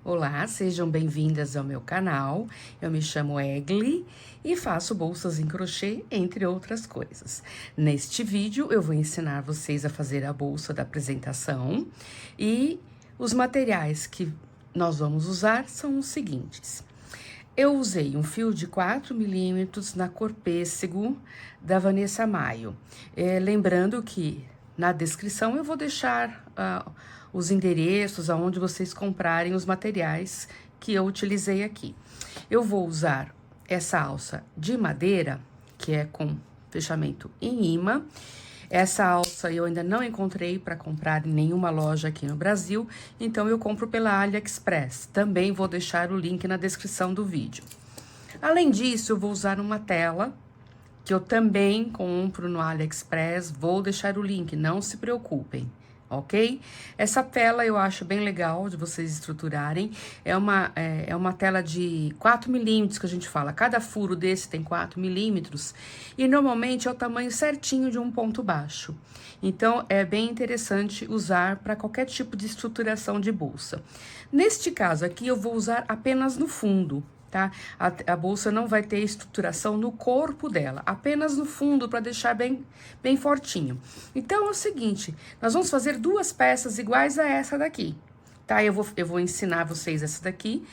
Olá, sejam bem-vindas ao meu canal. Eu me chamo Egli e faço bolsas em crochê, entre outras coisas. Neste vídeo, eu vou ensinar vocês a fazer a bolsa da apresentação e os materiais que nós vamos usar são os seguintes. Eu usei um fio de 4 milímetros na cor pêssego da Vanessa Maio. Lembrando que na descrição eu vou deixar os endereços aonde vocês comprarem os materiais que eu utilizei aqui. Eu vou usar essa alça de madeira, que é com fechamento em imã. Essa alça eu ainda não encontrei para comprar em nenhuma loja aqui no Brasil, então eu compro pela AliExpress. Também vou deixar o link na descrição do vídeo. Além disso, eu vou usar uma tela que eu também compro no AliExpress, vou deixar o link, não se preocupem, ok? Essa tela eu acho bem legal de vocês estruturarem, é uma tela de 4 milímetros que a gente fala, cada furo desse tem 4 milímetros, e normalmente é o tamanho certinho de um ponto baixo. Então, é bem interessante usar para qualquer tipo de estruturação de bolsa. Neste caso aqui, eu vou usar apenas no fundo. Tá? A bolsa não vai ter estruturação no corpo dela, apenas no fundo, para deixar bem fortinho. Então, é o seguinte, nós vamos fazer duas peças iguais a essa daqui, tá? Eu vou ensinar vocês essa aqui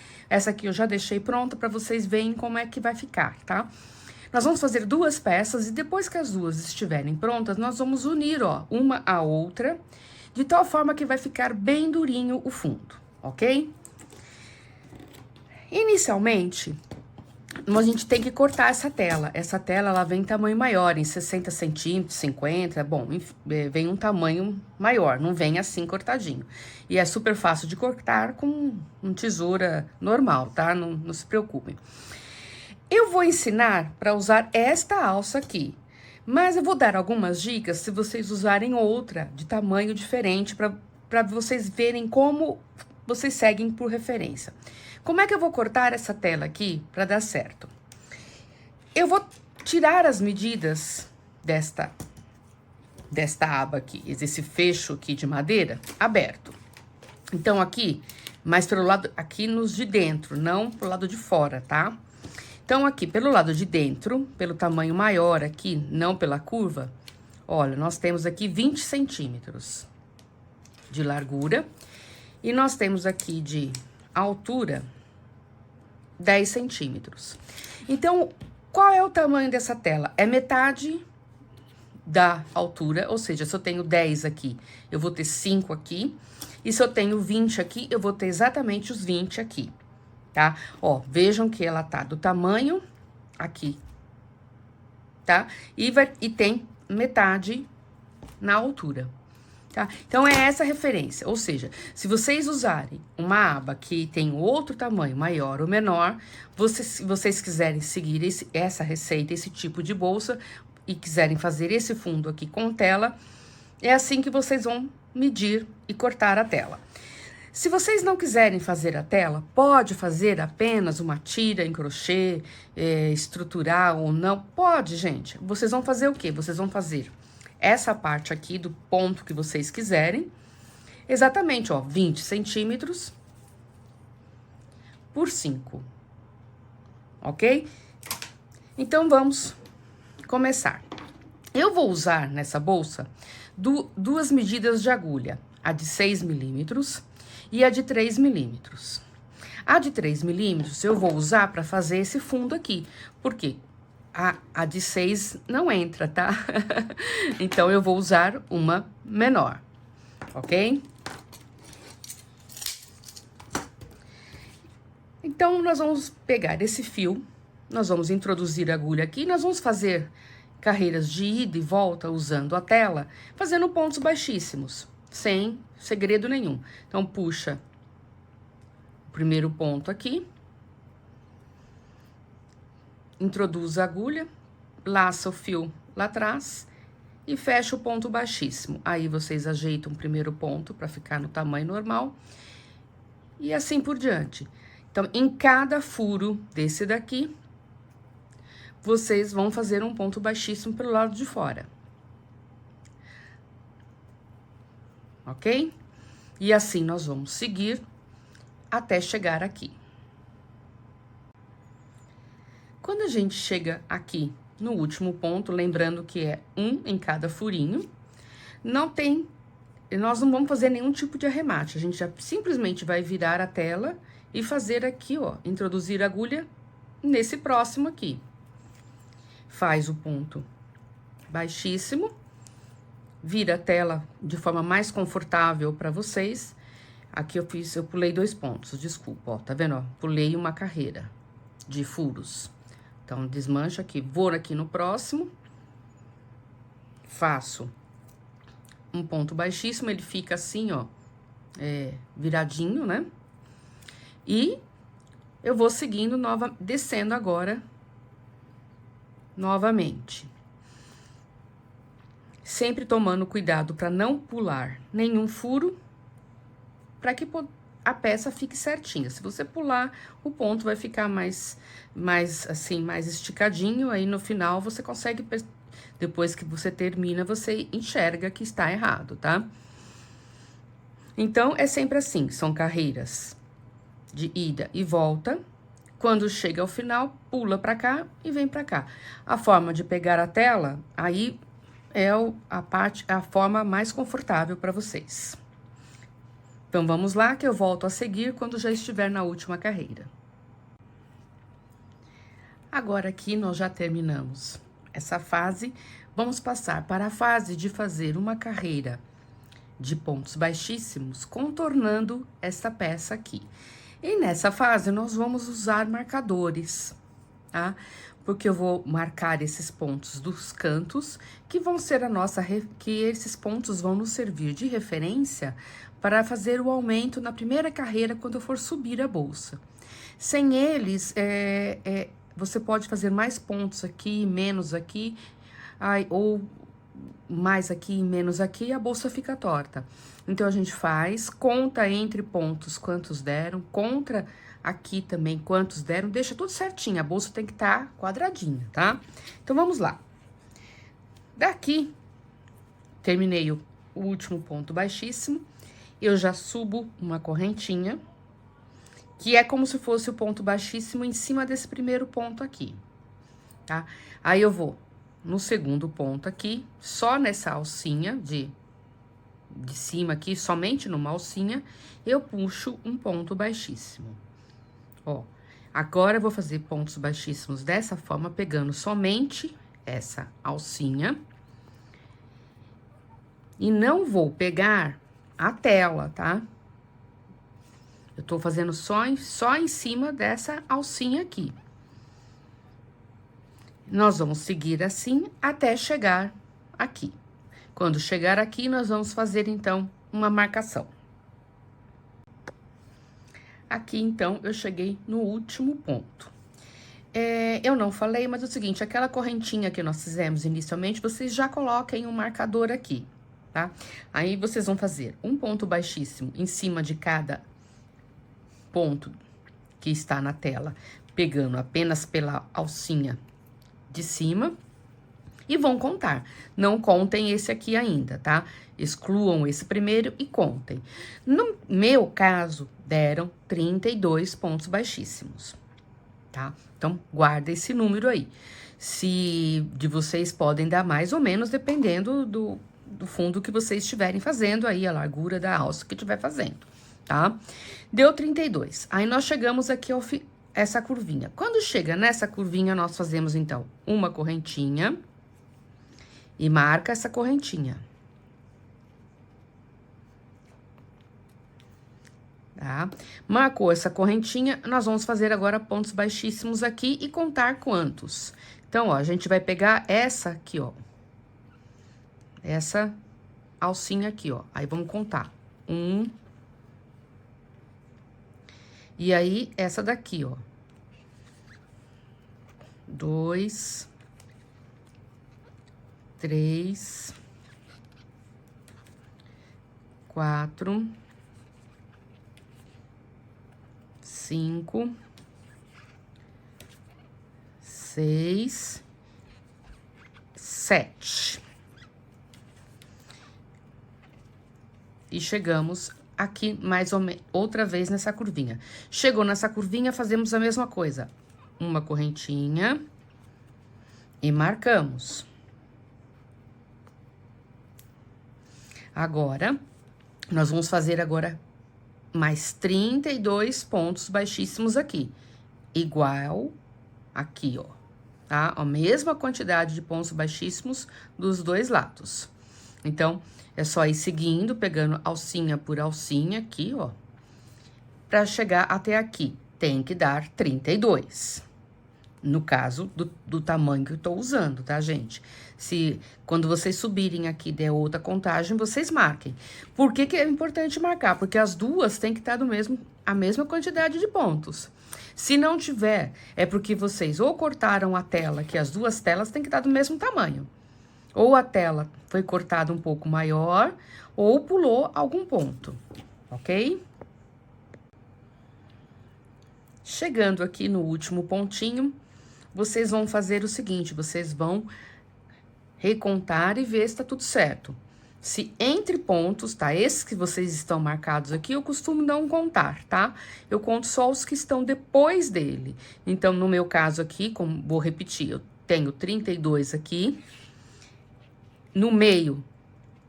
eu já deixei pronta para vocês verem como é que vai ficar, tá? Nós vamos fazer duas peças e depois que as duas estiverem prontas, nós vamos unir, ó, uma à outra, de tal forma que vai ficar bem durinho o fundo, ok? Inicialmente, a gente tem que cortar essa tela. Essa tela, ela vem em tamanho maior, em 60 centímetros, 50, bom, vem um tamanho maior, não vem assim cortadinho. E é super fácil de cortar com uma tesoura normal, tá? Não se preocupem. Eu vou ensinar para usar esta alça aqui, mas eu vou dar algumas dicas se vocês usarem outra de tamanho diferente, para vocês verem como vocês seguem por referência. Como é que eu vou cortar essa tela aqui para dar certo? Eu vou tirar as medidas desta aba aqui, esse fecho aqui de madeira aberto. Então, aqui, mas pelo lado, aqui nos de dentro, não pro lado de fora, tá? Então, aqui, pelo lado de dentro, pelo tamanho maior aqui, não pela curva, olha, nós temos aqui 20 centímetros de largura. E nós temos aqui de altura 10 centímetros. Então, qual é o tamanho dessa tela? É metade da altura, ou seja, se eu tenho 10 aqui, eu vou ter 5 aqui. E se eu tenho 20 aqui, eu vou ter exatamente os 20 aqui, tá? Ó, vejam que ela tá do tamanho aqui, tá? E tem metade na altura. Tá? Então, é essa referência, ou seja, se vocês usarem uma aba que tem outro tamanho, maior ou menor, se vocês quiserem seguir essa receita, esse tipo de bolsa, e quiserem fazer esse fundo aqui com tela, é assim que vocês vão medir e cortar a tela. Se vocês não quiserem fazer a tela, pode fazer apenas uma tira em crochê, estruturar ou não, pode, gente. Vocês vão fazer o quê? Vocês vão fazer essa parte aqui do ponto que vocês quiserem, exatamente, ó, 20 centímetros por 5, ok? Então, vamos começar. Eu vou usar nessa bolsa duas medidas de agulha, a de 6 milímetros e a de 3 milímetros. A de 3 milímetros eu vou usar para fazer esse fundo aqui, porque a de 6 não entra, tá? Então, eu vou usar uma menor, ok? Então, nós vamos pegar esse fio, nós vamos introduzir a agulha aqui, nós vamos fazer carreiras de ida e volta usando a tela, fazendo pontos baixíssimos, sem segredo nenhum. Então, puxa o primeiro ponto aqui. Introduz a agulha, laça o fio lá atrás e fecha o ponto baixíssimo. Aí, vocês ajeitam o primeiro ponto para ficar no tamanho normal e assim por diante. Então, em cada furo desse daqui, vocês vão fazer um ponto baixíssimo pelo lado de fora. Ok? E assim nós vamos seguir até chegar aqui. Quando a gente chega aqui no último ponto, lembrando que é um em cada furinho, nós não vamos fazer nenhum tipo de arremate, a gente já simplesmente vai virar a tela e fazer aqui, ó, introduzir a agulha nesse próximo aqui. Faz o ponto baixíssimo, vira a tela de forma mais confortável para vocês. Aqui eu pulei 2 pontos, desculpa, ó, tá vendo, ó? Pulei uma carreira de furos. Então, desmancha aqui, vou aqui no próximo, faço um ponto baixíssimo, ele fica assim, ó, viradinho, né? E eu vou seguindo, descendo agora, novamente. Sempre tomando cuidado para não pular nenhum furo, para que a peça fique certinha. Se você pular, o ponto vai ficar mais esticadinho, aí no final você consegue, depois que você termina, você enxerga que está errado, tá? Então, é sempre assim, são carreiras de ida e volta. Quando chega ao final, pula pra cá e vem pra cá. A forma de pegar a tela, aí é a forma mais confortável para vocês. Então, vamos lá, que eu volto a seguir quando já estiver na última carreira. Agora, aqui, nós já terminamos essa fase. Vamos passar para a fase de fazer uma carreira de pontos baixíssimos, contornando essa peça aqui. E nessa fase, nós vamos usar marcadores, tá? Porque eu vou marcar esses pontos dos cantos, que vão ser que esses pontos vão nos servir de referência para fazer o aumento na primeira carreira, quando eu for subir a bolsa. Sem eles, você pode fazer mais pontos aqui, menos aqui, ou mais aqui e menos aqui, e a bolsa fica torta. Então, a gente faz, conta entre pontos quantos deram, conta aqui também quantos deram, deixa tudo certinho, a bolsa tem que estar quadradinha, tá? Então, vamos lá. Daqui, terminei o último ponto baixíssimo, eu já subo uma correntinha, que é como se fosse o ponto baixíssimo em cima desse primeiro ponto aqui, tá? Aí, eu vou no segundo ponto aqui, só nessa alcinha de cima aqui, somente numa alcinha, eu puxo um ponto baixíssimo. Ó, agora eu vou fazer pontos baixíssimos dessa forma, pegando somente essa alcinha. E não vou pegar a tela, tá? Eu tô fazendo só em cima dessa alcinha aqui. Nós vamos seguir assim até chegar aqui. Quando chegar aqui, nós vamos fazer, então, uma marcação. Aqui, então, eu cheguei no último ponto. Eu não falei, mas é o seguinte, aquela correntinha que nós fizemos inicialmente, vocês já coloquem um marcador aqui, tá? Aí, vocês vão fazer um ponto baixíssimo em cima de cada ponto que está na tela, pegando apenas pela alcinha de cima, e vão contar. Não contem esse aqui ainda, tá? Excluam esse primeiro e contem. No meu caso, deram 32 pontos baixíssimos, tá? Então, guarda esse número aí. Se de vocês podem dar mais ou menos, dependendo do fundo que vocês estiverem fazendo aí, a largura da alça que estiver fazendo, tá? Deu 32. Aí, nós chegamos aqui ao essa curvinha. Quando chega nessa curvinha, nós fazemos, então, uma correntinha e marca essa correntinha. Tá? Marcou essa correntinha, nós vamos fazer agora pontos baixíssimos aqui e contar quantos. Então, ó, a gente vai pegar essa aqui, ó. Essa alcinha aqui, ó. Aí, vamos contar. 1. E aí, essa daqui, ó. 2. 3. 4. 5. 6. 7. E chegamos aqui mais ou menos, outra vez nessa curvinha. Chegou nessa curvinha, fazemos a mesma coisa. Uma correntinha e marcamos. Agora, nós vamos fazer agora mais 32 pontos baixíssimos aqui. Igual aqui, ó, tá? A mesma quantidade de pontos baixíssimos dos dois lados. Então, é só ir seguindo, pegando alcinha por alcinha aqui, ó. Pra chegar até aqui, tem que dar 32. No caso do tamanho que eu tô usando, tá, gente? Se quando vocês subirem aqui der outra contagem, vocês marquem. Por que que é importante marcar? Porque as duas têm que estar a mesma quantidade de pontos. Se não tiver, é porque vocês ou cortaram a tela, que as duas telas têm que estar do mesmo tamanho. Ou a tela foi cortada um pouco maior, ou pulou algum ponto, ok? Chegando aqui no último pontinho, vocês vão fazer o seguinte, vocês vão recontar e ver se tá tudo certo. Se entre pontos, tá? Esses que vocês estão marcados aqui, eu costumo não contar, tá? Eu conto só os que estão depois dele. Então, no meu caso aqui, como vou repetir, eu tenho 32 aqui. No meio,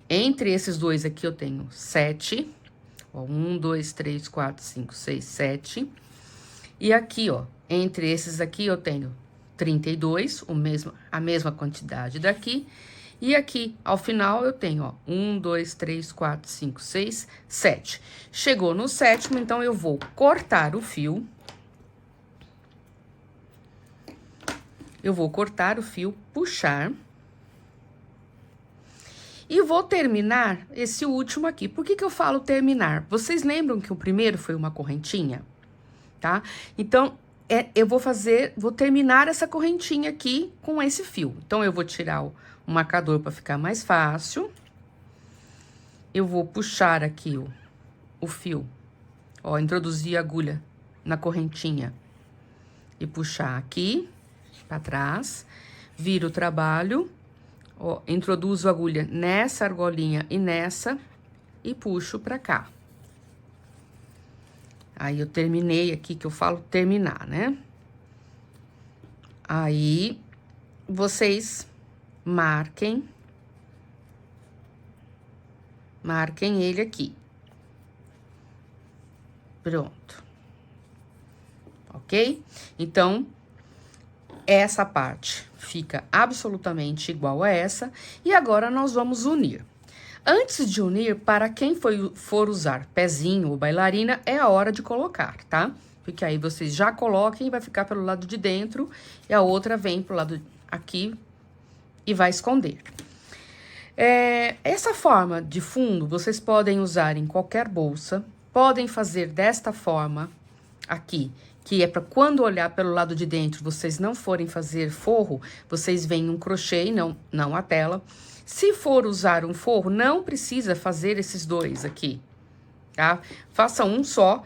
entre esses dois aqui, eu tenho 7. Ó, 1, 2, 3, 4, 5, 6, 7. E aqui, ó, entre esses aqui, eu tenho 32, a mesma quantidade daqui. E aqui, ao final, eu tenho, ó, 1, 2, 3, 4, 5, 6, 7. Chegou no sétimo, então, eu vou cortar o fio. Eu vou cortar o fio, puxar. E vou terminar esse último aqui. Por que que eu falo terminar? Vocês lembram que o primeiro foi uma correntinha? Tá? Então, eu vou terminar essa correntinha aqui com esse fio. Então, eu vou tirar o marcador para ficar mais fácil. Eu vou puxar aqui o fio. Ó, introduzir a agulha na correntinha. E puxar aqui, para trás. Viro o trabalho. Ó, introduzo a agulha nessa argolinha e nessa. E puxo para cá. Aí, eu terminei aqui, que eu falo terminar, né? Aí, vocês marquem ele aqui. Pronto. Ok? Então, essa parte fica absolutamente igual a essa. E agora, nós vamos unir. Antes de unir, para quem for usar pezinho ou bailarina, é a hora de colocar, tá? Porque aí vocês já coloquem e vai ficar pelo lado de dentro e a outra vem pro lado aqui e vai esconder. Essa forma de fundo, vocês podem usar em qualquer bolsa, podem fazer desta forma aqui, que é para quando olhar pelo lado de dentro, vocês não forem fazer forro, vocês veem um crochê e não a tela. Se for usar um forro, não precisa fazer esses dois aqui, tá? Faça um só.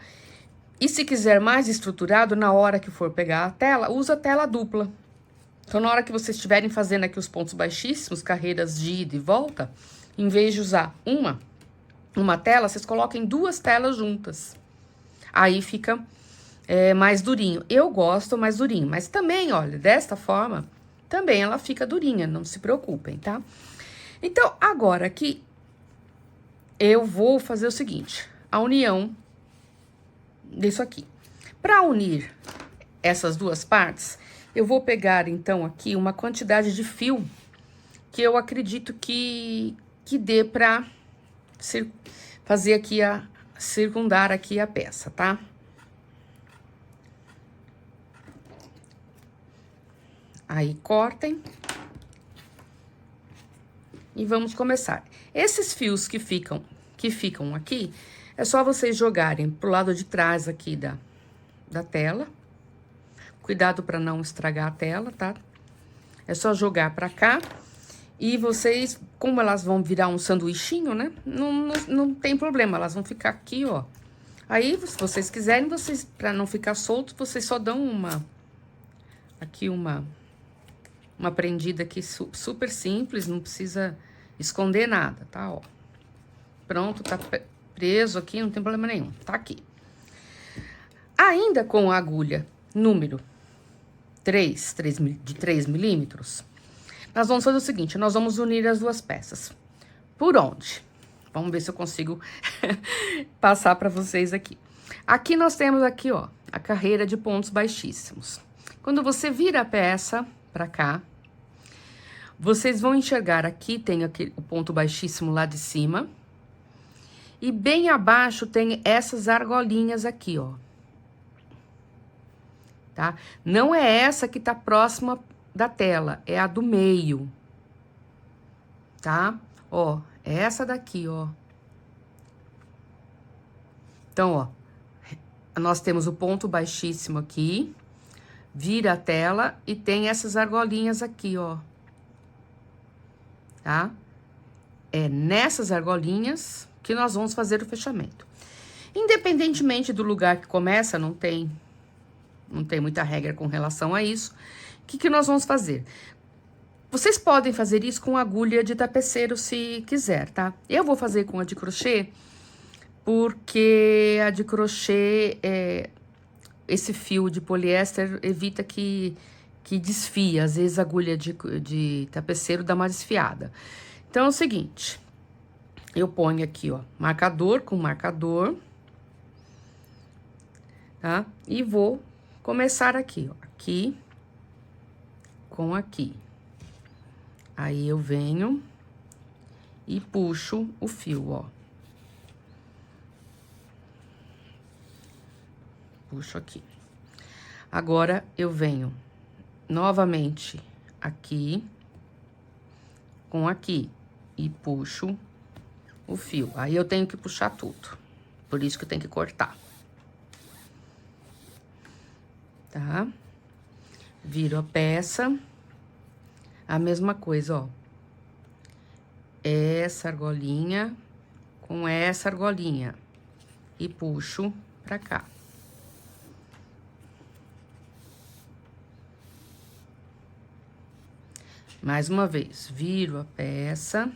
E se quiser mais estruturado, na hora que for pegar a tela, usa a tela dupla. Então, na hora que vocês estiverem fazendo aqui os pontos baixíssimos, carreiras de ida e volta, em vez de usar uma tela, vocês coloquem duas telas juntas. Aí fica mais durinho. Eu gosto mais durinho, mas também, olha, desta forma, também ela fica durinha, não se preocupem, tá? Então, agora aqui, eu vou fazer o seguinte, a união disso aqui. Para unir essas duas partes, eu vou pegar, então, aqui uma quantidade de fio que eu acredito que dê para fazer aqui circundar aqui a peça, tá? Aí, cortem. E vamos começar. Esses fios que ficam aqui, é só vocês jogarem pro lado de trás aqui da tela. Cuidado para não estragar a tela, tá? É só jogar pra cá. E vocês, como elas vão virar um sanduichinho, né? Não tem problema, elas vão ficar aqui, ó. Aí, se vocês quiserem, pra não ficar solto, vocês só dão uma prendida aqui super simples, não precisa esconder nada, tá? Ó. Pronto, tá preso aqui, não tem problema nenhum, tá aqui. Ainda com a agulha número 3 de 3 milímetros, nós vamos fazer o seguinte, nós vamos unir as duas peças. Por onde? Vamos ver se eu consigo passar para vocês aqui. Aqui nós temos aqui, ó, a carreira de pontos baixíssimos. Quando você vira a peça para cá, vocês vão enxergar aqui, tem aquele, o ponto baixíssimo lá de cima. E bem abaixo tem essas argolinhas aqui, ó. Tá? Não é essa que tá próxima da tela, é a do meio. Tá? Ó, é essa daqui, ó. Então, ó, nós temos o ponto baixíssimo aqui, vira a tela e tem essas argolinhas aqui, ó. Tá? É nessas argolinhas que nós vamos fazer o fechamento. Independentemente do lugar que começa, não tem muita regra com relação a isso. O que nós vamos fazer? Vocês podem fazer isso com agulha de tapeceiro se quiser, tá? Eu vou fazer com a de crochê, porque a de crochê, esse fio de poliéster evita que desfia. Às vezes a agulha de tapeceiro dá uma desfiada. Então, é o seguinte, eu ponho aqui, ó, marcador com marcador, tá? E vou começar aqui, ó, aqui com aqui. Aí, eu venho e puxo o fio, ó. Puxo aqui. Agora, eu venho novamente aqui com aqui e puxo o fio. Aí, eu tenho que puxar tudo. Por isso que eu tenho que cortar. Tá? Viro a peça. A mesma coisa, ó. Essa argolinha com essa argolinha. E puxo pra cá. Mais uma vez, viro a peça,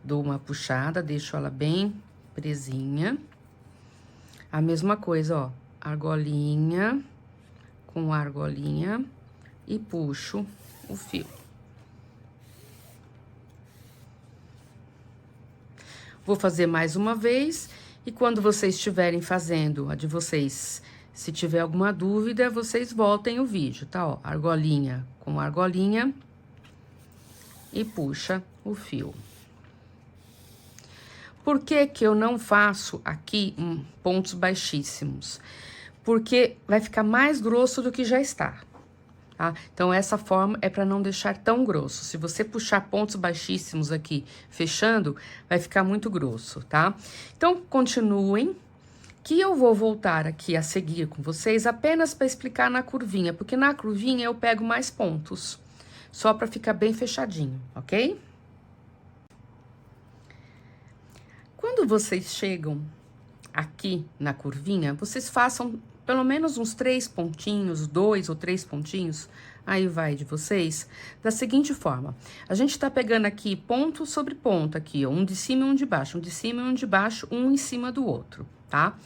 dou uma puxada, deixo ela bem presinha. A mesma coisa, ó, argolinha com argolinha e puxo o fio. Vou fazer mais uma vez e quando vocês estiverem fazendo a de vocês, se tiver alguma dúvida, vocês voltem o vídeo, tá? Ó, argolinha com argolinha e puxa o fio. Por que que eu não faço aqui pontos baixíssimos? Porque vai ficar mais grosso do que já está, tá? Então, essa forma é para não deixar tão grosso. Se você puxar pontos baixíssimos aqui, fechando, vai ficar muito grosso, tá? Então, continuem, que eu vou voltar aqui a seguir com vocês apenas para explicar na curvinha, porque na curvinha eu pego mais pontos, só para ficar bem fechadinho, ok? Quando vocês chegam aqui na curvinha, vocês façam pelo menos uns 3 pontinhos, 2 ou 3 pontinhos, aí vai de vocês, da seguinte forma. A gente tá pegando aqui ponto sobre ponto, aqui, ó, um de cima e um de baixo, um de cima e um de baixo, um em cima do outro, tá?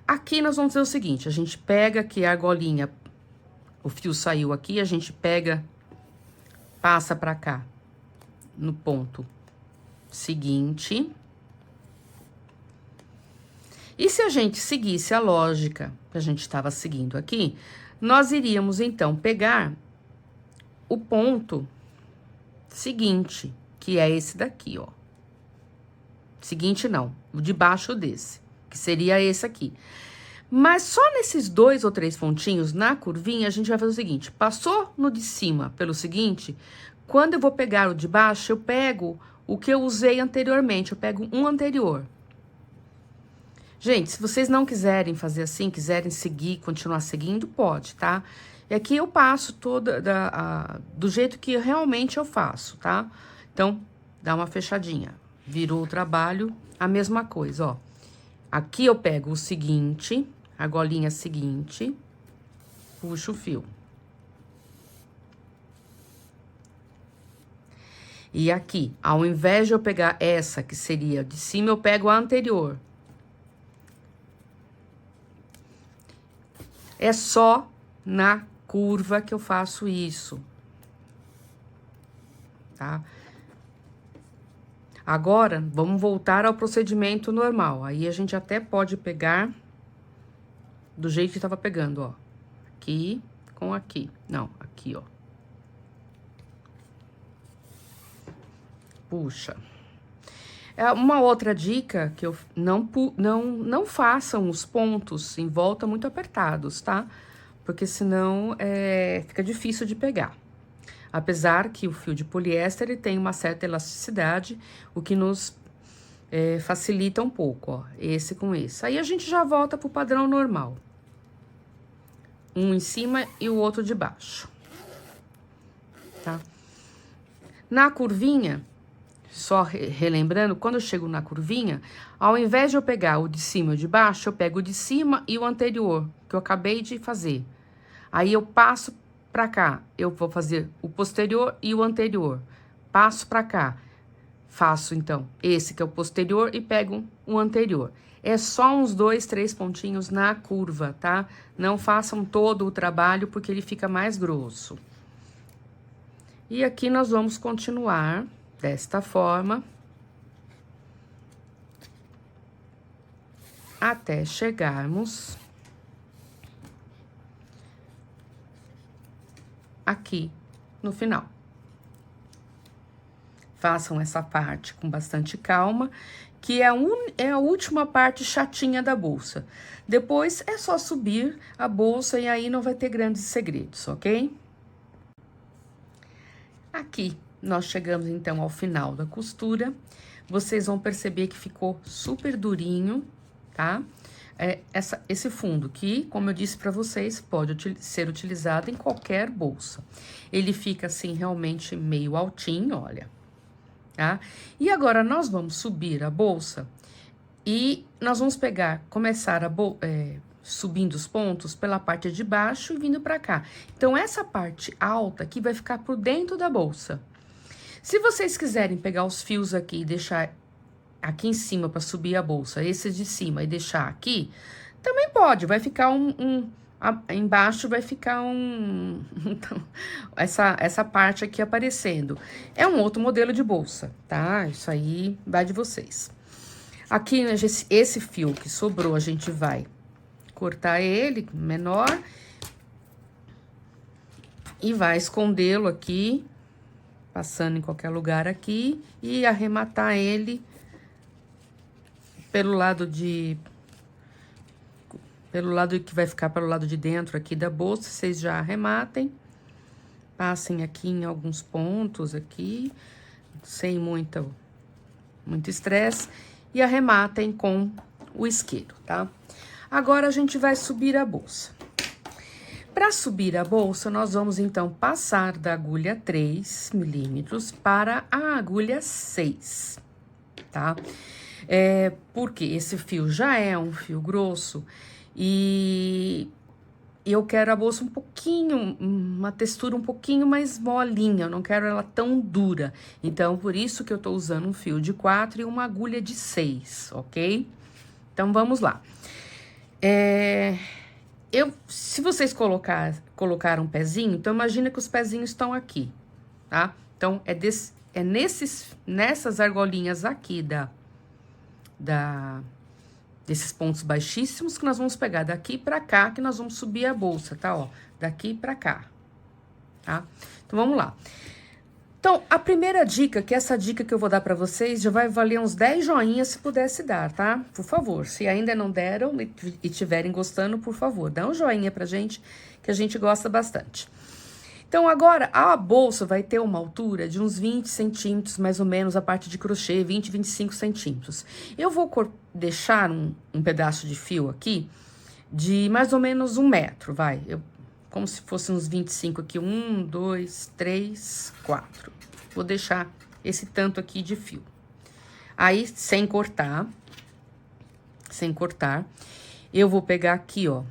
Aqui nós vamos fazer o seguinte, a gente pega aqui a argolinha, o fio saiu aqui, a gente pega, passa pra cá, no ponto seguinte. E se a gente seguisse a lógica que a gente estava seguindo aqui, nós iríamos, então, pegar o ponto seguinte, que é esse daqui, ó. Seguinte não, o de baixo desse, que seria esse aqui. Mas só nesses 2 ou 3 pontinhos, na curvinha, a gente vai fazer o seguinte, passou no de cima pelo seguinte, quando eu vou pegar o de baixo, eu pego o que eu usei anteriormente, eu pego um anterior. Gente, se vocês não quiserem fazer assim, quiserem seguir, continuar seguindo, pode, tá? E aqui eu passo toda do jeito que realmente eu faço, tá? Então, dá uma fechadinha. Virou o trabalho, a mesma coisa, ó. Aqui eu pego o seguinte, a golinha seguinte, puxo o fio. E aqui, ao invés de eu pegar essa, que seria de cima, eu pego a anterior. É só na curva que eu faço isso, tá? Agora, vamos voltar ao procedimento normal. Aí, a gente até pode pegar do jeito que tava pegando, ó. Aqui com aqui. Não, aqui, ó. Puxa. É uma outra dica que eu não façam os pontos em volta muito apertados, tá? Porque senão fica difícil de pegar. Apesar que o fio de poliéster ele tem uma certa elasticidade, o que nos facilita um pouco, ó, esse com esse. Aí a gente já volta pro padrão normal. Um em cima e o outro de baixo, tá? Na curvinha, só relembrando, quando eu chego na curvinha, ao invés de eu pegar o de cima e o de baixo, eu pego o de cima e o anterior, que eu acabei de fazer. Aí eu passo pra cá, eu vou fazer o posterior e o anterior. Passo pra cá, faço então esse que é o posterior e pego o anterior. É só uns 2, 3 pontinhos na curva, tá? Não façam todo o trabalho porque ele fica mais grosso. E aqui nós vamos continuar desta forma até chegarmos aqui no final. Façam essa parte com bastante calma, que é a última parte chatinha da bolsa. Depois é só subir a bolsa e aí não vai ter grandes segredos, ok? Aqui nós chegamos então ao final da costura. Vocês vão perceber que ficou super durinho, tá? Esse fundo que, como eu disse para vocês, pode ser utilizado em qualquer bolsa. Ele fica assim realmente meio altinho, olha, tá? E agora nós vamos subir a bolsa e nós vamos começar subindo os pontos pela parte de baixo e vindo para cá. Então, essa parte alta aqui vai ficar por dentro da bolsa. Se vocês quiserem pegar os fios aqui e deixar aqui em cima para subir a bolsa, esses de cima e deixar aqui, também pode, vai ficar embaixo vai ficar essa parte aqui aparecendo. É um outro modelo de bolsa, tá? Isso aí vai de vocês. Aqui, esse fio que sobrou, a gente vai cortar ele menor e vai escondê-lo aqui, passando em qualquer lugar aqui e arrematar ele pelo lado que vai ficar pelo lado de dentro aqui da bolsa. Vocês já arrematem, passem aqui em alguns pontos aqui, sem muito estresse, e arrematem com o isqueiro, tá? Agora, a gente vai subir a bolsa. Para subir a bolsa, nós vamos, então, passar da agulha 3 milímetros para a agulha 6, tá? Porque esse fio já é um fio grosso e eu quero a bolsa uma textura um pouquinho mais molinha, eu não quero ela tão dura. Então, por isso que eu tô usando um fio de 4 e uma agulha de 6, ok? Então, vamos lá. Se vocês colocaram um pezinho, então imagina que os pezinhos estão aqui, tá? Então, nessas argolinhas aqui desses pontos baixíssimos que nós vamos pegar daqui pra cá, que nós vamos subir a bolsa, tá? Ó, daqui pra cá, tá? Então, vamos lá. Então, a primeira dica, que essa dica que eu vou dar pra vocês, já vai valer uns 10 joinhas se pudesse dar, tá? Por favor, se ainda não deram e estiverem gostando, por favor, dá um joinha pra gente, que a gente gosta bastante. Então, agora, a bolsa vai ter uma altura de uns 20 centímetros, mais ou menos, a parte de crochê, 20, 25 centímetros. Eu vou deixar um pedaço de fio aqui de mais ou menos 1 metro, vai. Como se fosse uns 25 aqui, 1, 2, 3, 4. Vou deixar esse tanto aqui de fio. Aí, sem cortar, eu vou pegar aqui, ó.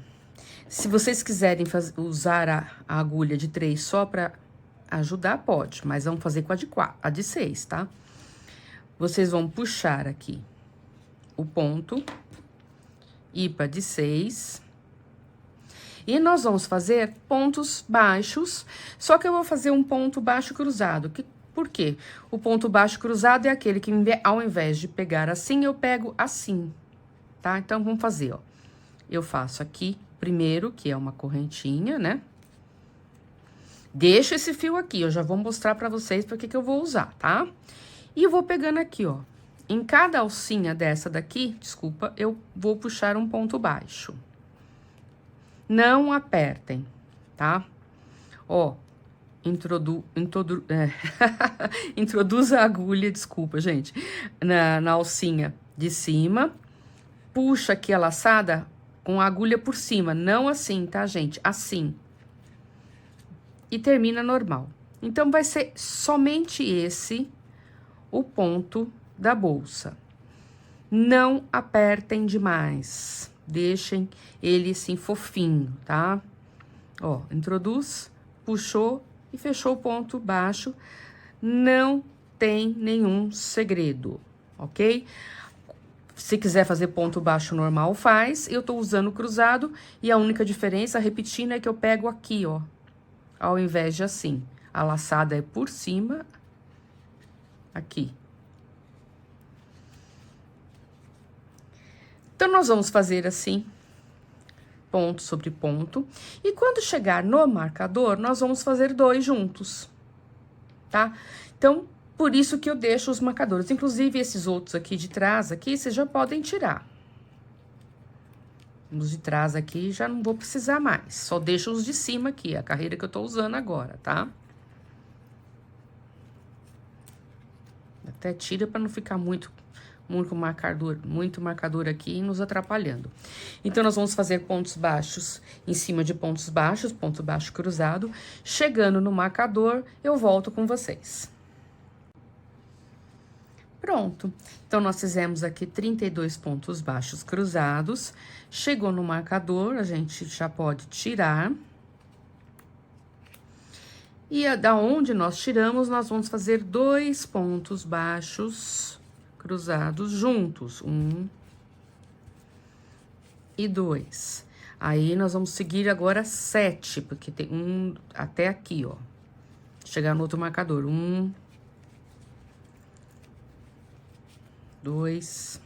Se vocês quiserem usar a agulha de 3 só pra ajudar, pode. Mas vamos fazer com a de 6, tá? Vocês vão puxar aqui o ponto, ir pra de 6. E nós vamos fazer pontos baixos, só que eu vou fazer um ponto baixo cruzado. Por quê? O ponto baixo cruzado é aquele que, ao invés de pegar assim, eu pego assim, tá? Então, vamos fazer, ó. Eu faço aqui primeiro, que é uma correntinha, né? Deixo esse fio aqui, eu já vou mostrar pra vocês pra que eu vou usar, tá? E eu vou pegando aqui, ó. Em cada alcinha dessa daqui, desculpa, eu vou puxar um ponto baixo. Não apertem, tá? Ó, introduza a agulha, desculpa, gente, na alcinha de cima. Puxa aqui a laçada com a agulha por cima, não assim, tá, gente? Assim. E termina normal. Então, vai ser somente esse o ponto da bolsa. Não apertem demais. Deixem ele assim fofinho, tá? Ó, introduz, puxou e fechou o ponto baixo. Não tem nenhum segredo, ok? Se quiser fazer ponto baixo normal, faz. Eu tô usando cruzado e a única diferença, repetindo, é que eu pego aqui, ó. Ao invés de assim. A laçada é por cima, aqui. Então, nós vamos fazer assim, ponto sobre ponto. E quando chegar no marcador, nós vamos fazer 2 juntos, tá? Então, por isso que eu deixo os marcadores. Inclusive, esses outros aqui de trás, aqui, vocês já podem tirar. Os de trás aqui, já não vou precisar mais. Só deixo os de cima aqui, a carreira que eu tô usando agora, tá? Até tira para não ficar muito marcador aqui nos atrapalhando. Então, nós vamos fazer pontos baixos em cima de pontos baixos, ponto baixo cruzado. Chegando no marcador, eu volto com vocês. Pronto. Então, nós fizemos aqui 32 pontos baixos cruzados. Chegou no marcador, a gente já pode tirar. E da onde nós tiramos, nós vamos fazer 2 pontos baixos cruzados juntos, 1 e 2. Aí, nós vamos seguir agora 7, porque tem 1 até aqui, ó. Chegar no outro marcador, 1, 2,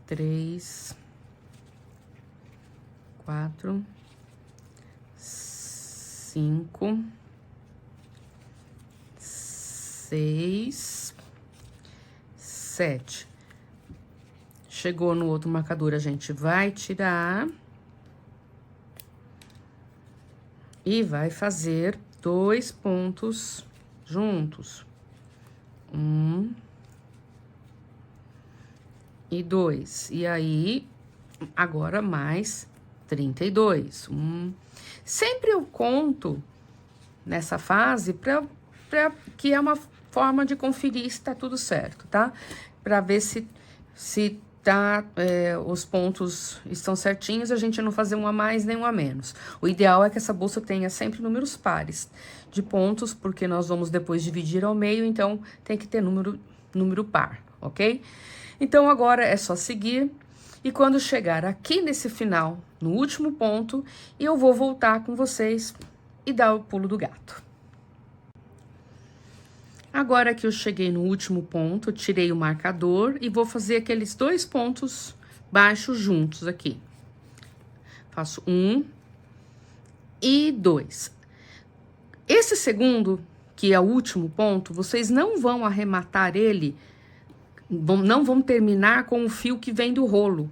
3, 4, 5, 6, 7. Chegou no outro marcador, a gente vai tirar. E vai fazer 2 pontos juntos. 1 e 2. E aí, agora mais 32. Sempre eu conto nessa fase que é uma forma de conferir se tá tudo certo, tá? Pra ver se os pontos estão certinhos, a gente não fazer um a mais nem um a menos. O ideal é que essa bolsa tenha sempre números pares de pontos, porque nós vamos depois dividir ao meio, então tem que ter número par, ok? Então, agora é só seguir, e quando chegar aqui nesse final, no último ponto, eu vou voltar com vocês e dar o pulo do gato. Agora que eu cheguei no último ponto, eu tirei o marcador e vou fazer aqueles 2 pontos baixos juntos aqui. Faço 1 e 2. Esse segundo, que é o último ponto, vocês não vão arrematar ele, não vão terminar com o fio que vem do rolo.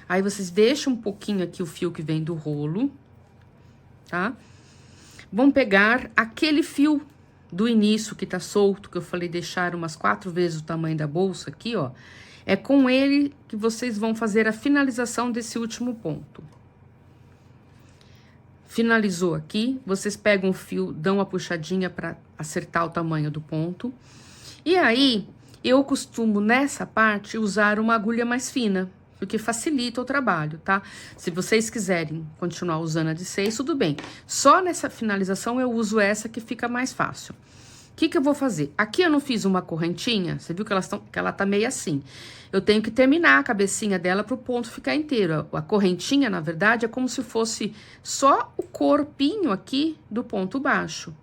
Aí, vocês deixam um pouquinho aqui o fio que vem do rolo, tá? Vão pegar aquele fio do início que tá solto, que eu falei deixar umas 4 vezes o tamanho da bolsa aqui, ó. É com ele que vocês vão fazer a finalização desse último ponto. Finalizou aqui, vocês pegam o fio, dão uma puxadinha para acertar o tamanho do ponto. E aí, eu costumo, nessa parte, usar uma agulha mais fina, porque facilita o trabalho, tá? Se vocês quiserem continuar usando a de 6, tudo bem. Só nessa finalização eu uso essa que fica mais fácil. O que que eu vou fazer? Aqui eu não fiz uma correntinha, você viu que ela tá meio assim. Eu tenho que terminar a cabecinha dela pro ponto ficar inteiro. A correntinha, na verdade, é como se fosse só o corpinho aqui do ponto baixo.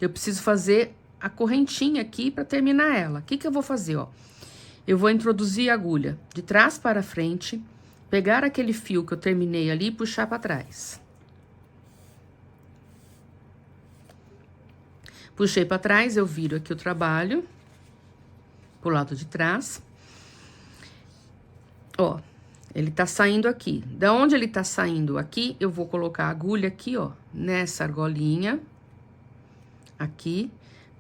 Eu preciso fazer a correntinha aqui para terminar ela. O que que eu vou fazer, ó? Eu vou introduzir a agulha de trás para frente, pegar aquele fio que eu terminei ali e puxar para trás. Puxei para trás, eu viro aqui o trabalho pro lado de trás. Ó, ele tá saindo aqui. Da onde ele tá saindo aqui, eu vou colocar a agulha aqui, ó, nessa argolinha. Aqui,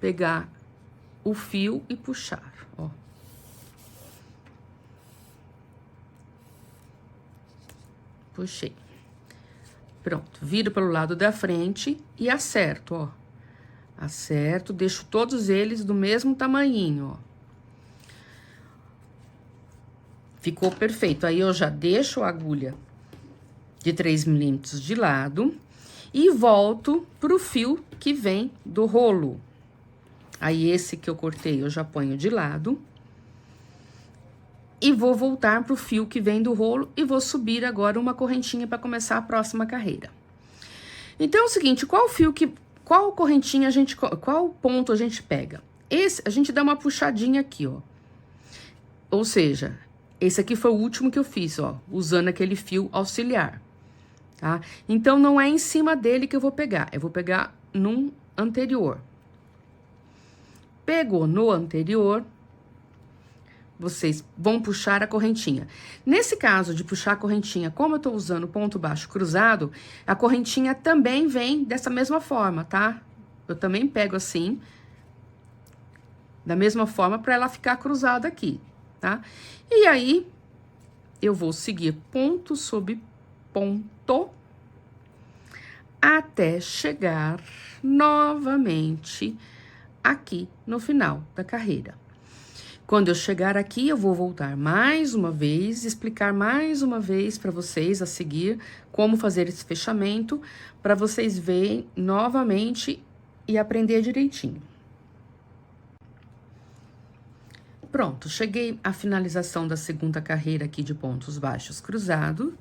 pegar o fio e puxar, ó. Puxei. Pronto, viro pelo lado da frente e acerto, ó. Acerto, deixo todos eles do mesmo tamanhinho, ó. Ficou perfeito. Aí, eu já deixo a agulha de 3 milímetros de lado e volto pro fio que vem do rolo. Aí, esse que eu cortei, eu já ponho de lado. E vou voltar pro fio que vem do rolo e vou subir agora uma correntinha para começar a próxima carreira. Então, é o seguinte, qual correntinha qual ponto a gente pega? A gente dá uma puxadinha aqui, ó. Ou seja, esse aqui foi o último que eu fiz, ó, usando aquele fio auxiliar, tá? Então, não é em cima dele que eu vou pegar num anterior. Pegou no anterior, vocês vão puxar a correntinha. Nesse caso de puxar a correntinha, como eu tô usando ponto baixo cruzado, a correntinha também vem dessa mesma forma, tá? Eu também pego assim, da mesma forma, para ela ficar cruzada aqui, tá? E aí, eu vou seguir ponto sobre ponto, até chegar novamente aqui no final da carreira. Quando eu chegar aqui, eu vou voltar mais uma vez, explicar mais uma vez para vocês a seguir como fazer esse fechamento, para vocês verem novamente e aprender direitinho. Pronto, cheguei à finalização da segunda carreira aqui de pontos baixos cruzados.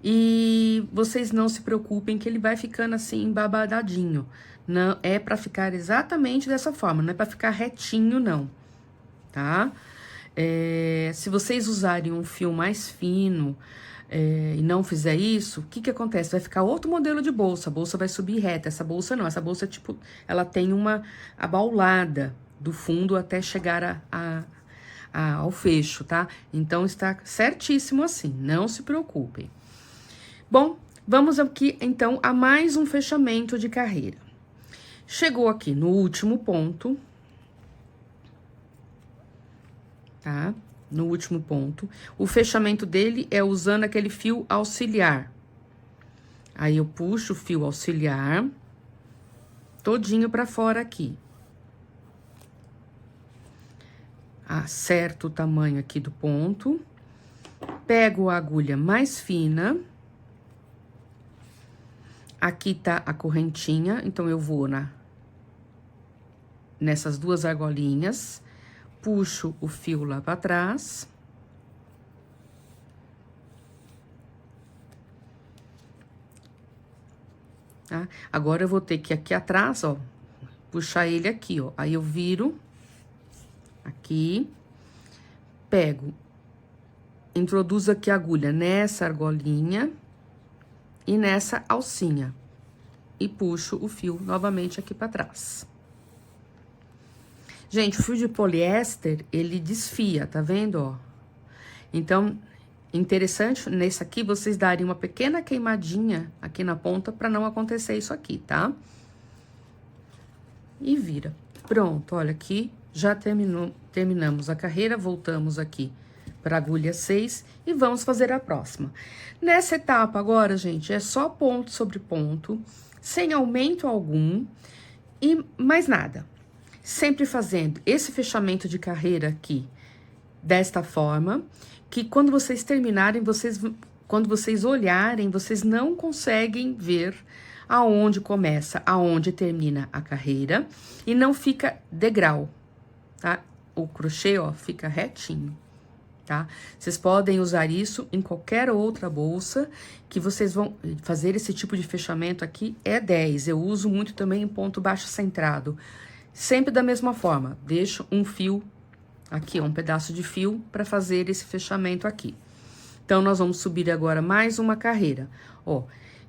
E vocês não se preocupem que ele vai ficando assim, embabadadinho. Não, é pra ficar exatamente dessa forma, não é pra ficar retinho, não, tá? Se vocês usarem um fio mais fino e não fizer isso, o que que acontece? Vai ficar outro modelo de bolsa, a bolsa vai subir reta. Essa bolsa não, essa bolsa, tipo, ela tem uma abaulada do fundo até chegar ao fecho, tá? Então, está certíssimo assim, não se preocupem. Bom, vamos aqui, então, a mais um fechamento de carreira. Chegou aqui no último ponto, tá? No último ponto. O fechamento dele é usando aquele fio auxiliar. Aí, eu puxo o fio auxiliar todinho pra fora aqui. Acerto o tamanho aqui do ponto. Pego a agulha mais fina. Aqui tá a correntinha, então eu vou nessas duas argolinhas, puxo o fio lá pra trás. Tá? Agora, eu vou ter que aqui atrás, ó, puxar ele aqui, ó. Aí, eu viro aqui, pego, introduzo aqui a agulha nessa argolinha e nessa alcinha. E puxo o fio novamente aqui pra trás. Gente, o fio de poliéster, ele desfia, tá vendo, ó? Então, interessante nesse aqui, vocês darem uma pequena queimadinha aqui na ponta pra não acontecer isso aqui, tá? E vira. Pronto, olha aqui, já terminamos a carreira, voltamos aqui para agulha 6 e vamos fazer a próxima. Nessa etapa agora, gente, é só ponto sobre ponto, sem aumento algum e mais nada. Sempre fazendo esse fechamento de carreira aqui, desta forma, que quando vocês terminarem, quando vocês olharem, vocês não conseguem ver aonde começa, aonde termina a carreira, e não fica degrau, tá? O crochê, ó, fica retinho, tá? Vocês podem usar isso em qualquer outra bolsa que vocês vão fazer esse tipo de fechamento aqui, é 10. Eu uso muito também em ponto baixo centrado. Sempre da mesma forma, deixo um fio aqui, ó, um pedaço de fio para fazer esse fechamento aqui. Então, nós vamos subir agora mais uma carreira, ó.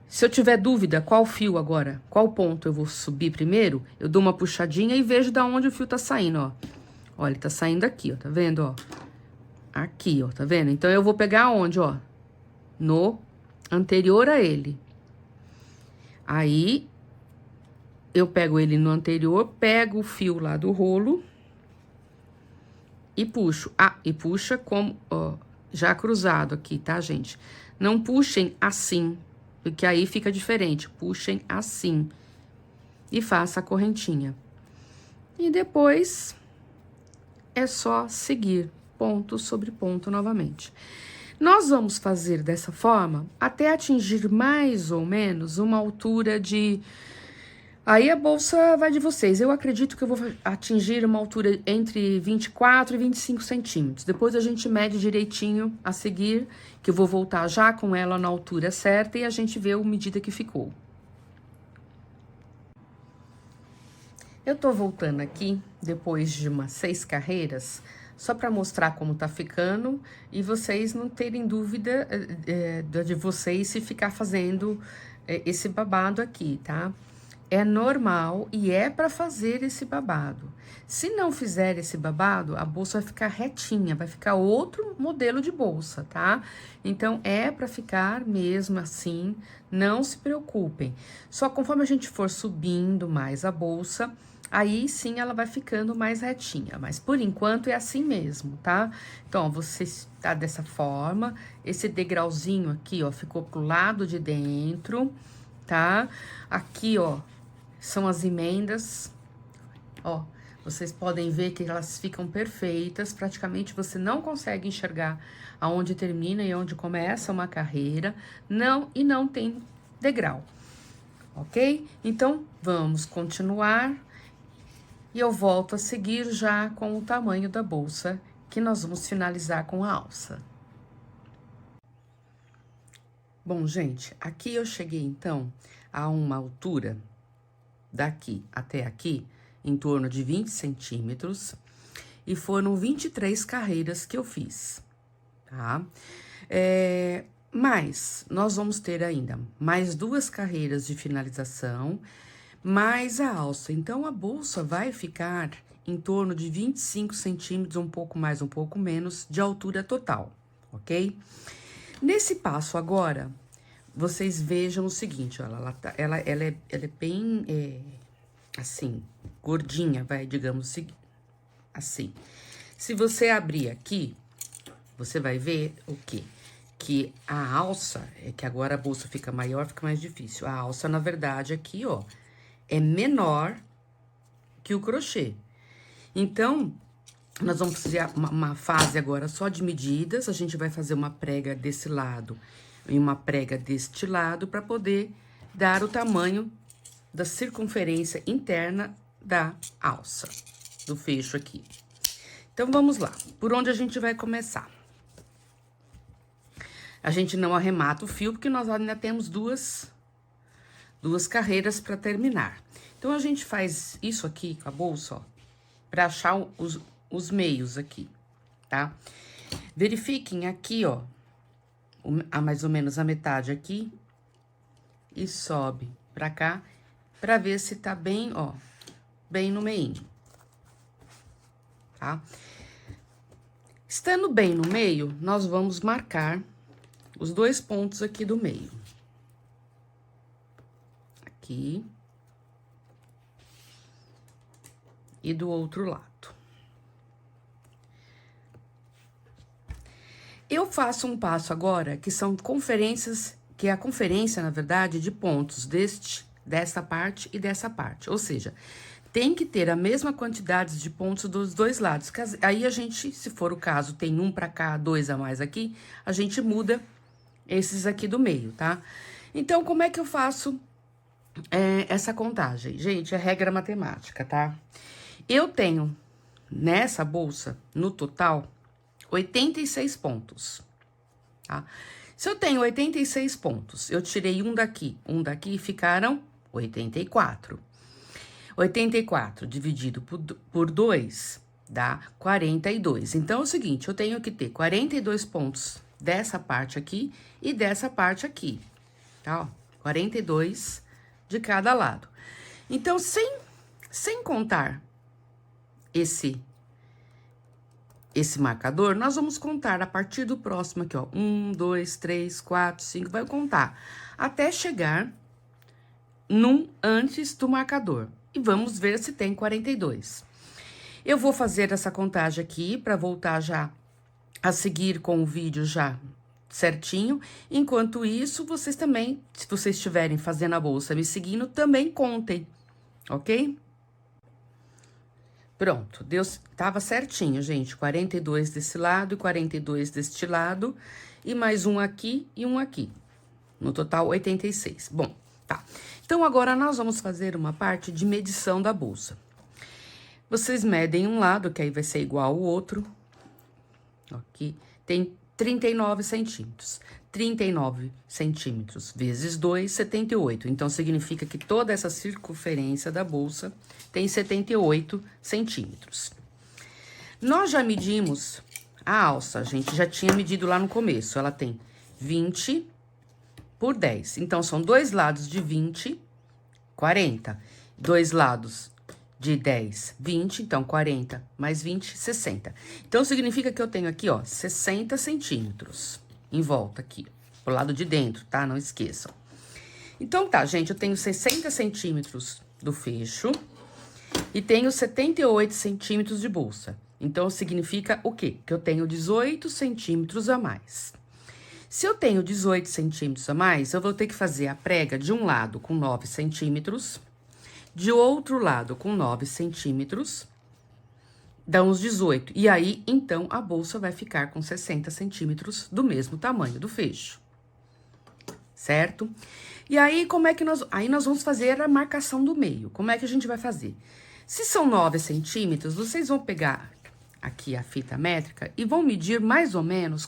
Se eu tiver dúvida qual fio agora, qual ponto eu vou subir primeiro, eu dou uma puxadinha e vejo da onde o fio tá saindo, ó. Ó, ele tá saindo aqui, ó, tá vendo, ó? Aqui, ó, tá vendo? Então, eu vou pegar onde, ó? No anterior a ele. Aí, eu pego ele no anterior, pego o fio lá do rolo e puxo. Ah, e puxa como, ó, já cruzado aqui, tá, gente? Não puxem assim, porque aí fica diferente. Puxem assim e faça a correntinha. E depois é só seguir ponto sobre ponto novamente. Nós vamos fazer dessa forma até atingir mais ou menos uma altura de... Aí a bolsa vai de vocês. Eu acredito que eu vou atingir uma altura entre 24 e 25 centímetros. Depois a gente mede direitinho a seguir, que eu vou voltar já com ela na altura certa e a gente vê a medida que ficou. Eu tô voltando aqui, depois de umas 6 carreiras, só para mostrar como tá ficando e vocês não terem dúvida de vocês se ficar fazendo esse babado aqui, tá? É normal e é para fazer esse babado. Se não fizer esse babado, a bolsa vai ficar retinha, vai ficar outro modelo de bolsa, tá? Então, é para ficar mesmo assim, não se preocupem. Só conforme a gente for subindo mais a bolsa, aí sim ela vai ficando mais retinha. Mas por enquanto é assim mesmo, tá? Então, ó, você tá dessa forma, esse degrauzinho aqui, ó, ficou pro lado de dentro, tá? Aqui, ó, são as emendas, ó, vocês podem ver que elas ficam perfeitas, praticamente você não consegue enxergar aonde termina e onde começa uma carreira, e não tem degrau, ok? Então, vamos continuar e eu volto a seguir já com o tamanho da bolsa, que nós vamos finalizar com a alça. Bom, gente, aqui eu cheguei, então, a uma altura daqui até aqui, em torno de 20 centímetros, e foram 23 carreiras que eu fiz, tá? Mas nós vamos ter ainda mais 2 carreiras de finalização, mais a alça. Então, a bolsa vai ficar em torno de 25 centímetros, um pouco mais, um pouco menos, de altura total, ok? Nesse passo agora, vocês vejam o seguinte, ó, ela é bem, assim, gordinha, digamos assim. Se você abrir aqui, você vai ver o quê? Que a alça, que agora a bolsa fica maior, fica mais difícil. A alça, na verdade, aqui, ó, é menor que o crochê. Então, nós vamos fazer uma fase agora só de medidas. A gente vai fazer uma prega desse lado e uma prega deste lado para poder dar o tamanho da circunferência interna da alça, do fecho aqui. Então, vamos lá. Por onde a gente vai começar? A gente não arremata o fio, porque nós ainda temos duas carreiras para terminar. Então, a gente faz isso aqui com a bolsa, ó, para achar os meios aqui, tá? Verifiquem aqui, ó, mais ou menos a metade aqui, e sobe pra cá, pra ver se tá bem, ó, bem no meinho, tá? Estando bem no meio, nós vamos marcar os 2 pontos aqui do meio. Aqui. E do outro lado. Eu faço um passo agora, que são conferências, que é a conferência, na verdade, de pontos dessa parte e dessa parte. Ou seja, tem que ter a mesma quantidade de pontos dos 2 lados. Aí a gente, se for o caso, tem 1 pra cá, 2 a mais aqui, a gente muda esses aqui do meio, tá? Então, como é que eu faço essa contagem. Gente, é regra matemática, tá? Eu tenho nessa bolsa, no total, 86 pontos, tá? Se eu tenho 86 pontos, eu tirei um daqui, ficaram 84. 84 dividido por 2 dá 42. Então, é o seguinte, eu tenho que ter 42 pontos dessa parte aqui e dessa parte aqui, tá? Ó, 42 de cada lado. Então, sem contar esse marcador, nós vamos contar a partir do próximo aqui, ó. 1, 2, 3, 4, 5, vai contar até chegar num antes do marcador. E vamos ver se tem 42. Eu vou fazer essa contagem aqui para voltar já a seguir com o vídeo já certinho. Enquanto isso, vocês também, se vocês estiverem fazendo a bolsa me seguindo, também contem, ok? Pronto, tava certinho, gente. 42 desse lado e 42 deste lado. E mais um aqui e um aqui. No total, 86. Bom, tá. Então, agora nós vamos fazer uma parte de medição da bolsa. Vocês medem um lado, que aí vai ser igual ao outro. Aqui tem 39 centímetros. 39 centímetros vezes 2, 78. Então, significa que toda essa circunferência da bolsa tem 78 centímetros. Nós já medimos a alça, a gente já tinha medido lá no começo. Ela tem 20 por 10. Então, são dois lados de 20, 40. Dois lados de 10, 20. Então, 40 mais 20, 60. Então, significa que eu tenho aqui, ó, 60 centímetros em volta aqui, pro lado de dentro, tá? Não esqueçam. Então, tá, gente, eu tenho 60 centímetros do fecho e tenho 78 centímetros de bolsa. Então, significa o quê? Que eu tenho 18 centímetros a mais. Se eu tenho 18 centímetros a mais, eu vou ter que fazer a prega de um lado com 9 centímetros, de outro lado com 9 centímetros, dá uns 18. E aí, então, a bolsa vai ficar com 60 centímetros do mesmo tamanho do fecho. Certo? E aí, como é que nós vamos fazer a marcação do meio. Como é que a gente vai fazer? Se são 9 centímetros, vocês vão pegar aqui a fita métrica e vão medir mais ou menos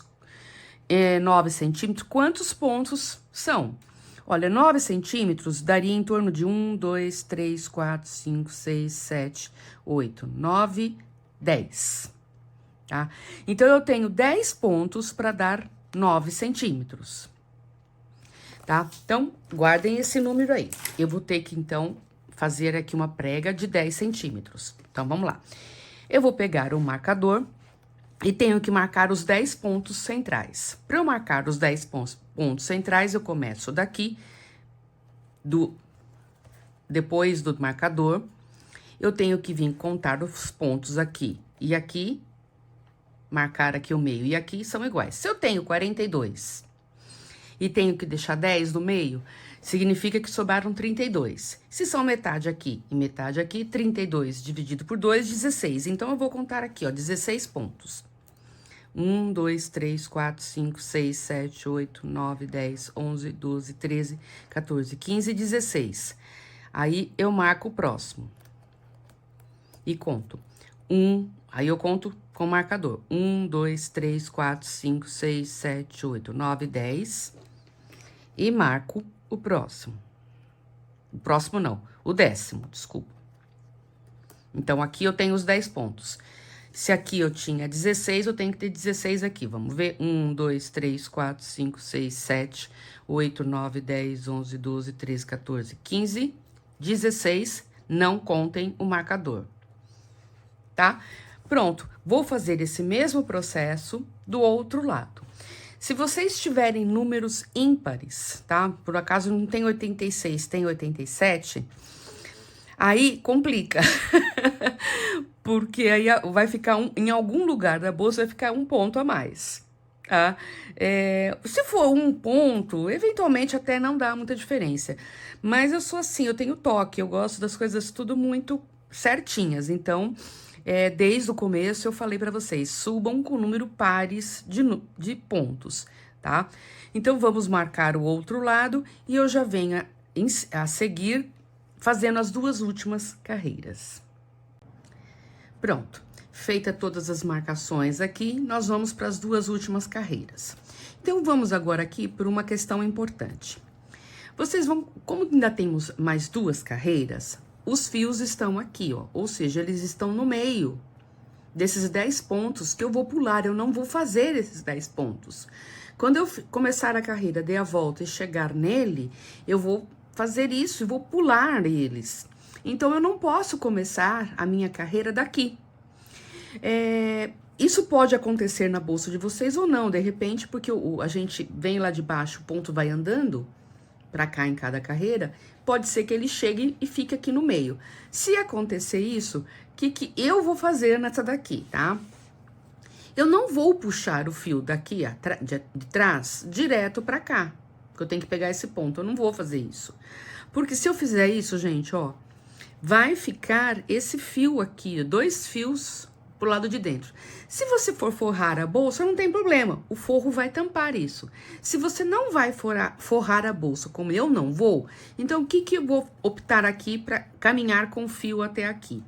9 centímetros, quantos pontos são? Olha, 9 centímetros daria em torno de 1, 2, 3, 4, 5, 6, 7, 8, 9, 10, tá? Então, eu tenho 10 pontos para dar 9 centímetros, tá? Então, guardem esse número aí. Eu vou ter que, então, fazer aqui uma prega de 10 centímetros. Então, vamos lá. Eu vou pegar o marcador e tenho que marcar os 10 pontos centrais. Para eu marcar os 10 pontos centrais, eu começo daqui, depois do marcador, eu tenho que vir contar os pontos aqui e aqui, marcar aqui o meio e aqui são iguais. Se eu tenho 42 e tenho que deixar 10 no meio, significa que sobraram 32. Se são metade aqui e metade aqui, 32 dividido por 2, 16. Então, eu vou contar aqui, ó, 16 pontos. 1, 2, 3, 4, 5, 6, 7, 8, 9, 10, 11, 12, 13, 14, 15, 16. Aí, eu marco o próximo. E conto. Aí eu conto com o marcador. 1, 2, 3, 4, 5, 6, 7, 8, 9, 10. E marco o próximo. O próximo não, o 10º, desculpa. Então, aqui eu tenho os 10 pontos. Se aqui eu tinha 16, eu tenho que ter 16 aqui. Vamos ver? 1, 2, 3, 4, 5, 6, 7, 8, 9, 10, 11, 12, 13, 14, 15, 16. Não contem o marcador. Tá? Pronto. Vou fazer esse mesmo processo do outro lado. Se vocês tiverem números ímpares, tá? Por acaso não tem 86, tem 87, aí complica. Porque aí vai ficar em algum lugar da bolsa vai ficar um ponto a mais, tá? Se for um ponto, eventualmente até não dá muita diferença. Mas eu sou assim, eu tenho toque, eu gosto das coisas tudo muito certinhas. Então, desde o começo eu falei para vocês, subam com número pares de pontos, tá? Então, vamos marcar o outro lado e eu já venho a seguir fazendo as duas últimas carreiras. Pronto, feita todas as marcações aqui, nós vamos para as duas últimas carreiras. Então, vamos agora aqui por uma questão importante. Vocês vão, como ainda temos mais duas carreiras, os fios estão aqui, ó, ou seja, eles estão no meio desses 10 pontos que eu vou pular, eu não vou fazer esses 10 pontos. Quando eu começar a carreira, dei a volta e chegar nele, eu vou fazer isso e vou pular eles. Então, eu não posso começar a minha carreira daqui. Isso pode acontecer na bolsa de vocês ou não, de repente, porque a gente vem lá de baixo, o ponto vai andando para cá em cada carreira, pode ser que ele chegue e fique aqui no meio. Se acontecer isso, o que eu vou fazer nessa daqui, tá? Eu não vou puxar o fio daqui de trás direto para cá, porque eu tenho que pegar esse ponto, eu não vou fazer isso. Porque se eu fizer isso, gente, ó, vai ficar esse fio aqui, 2 fios pro lado de dentro. Se você for forrar a bolsa, não tem problema, o forro vai tampar isso. Se você não vai forrar a bolsa, como eu não vou, então o que eu vou optar aqui para caminhar com o fio até aqui?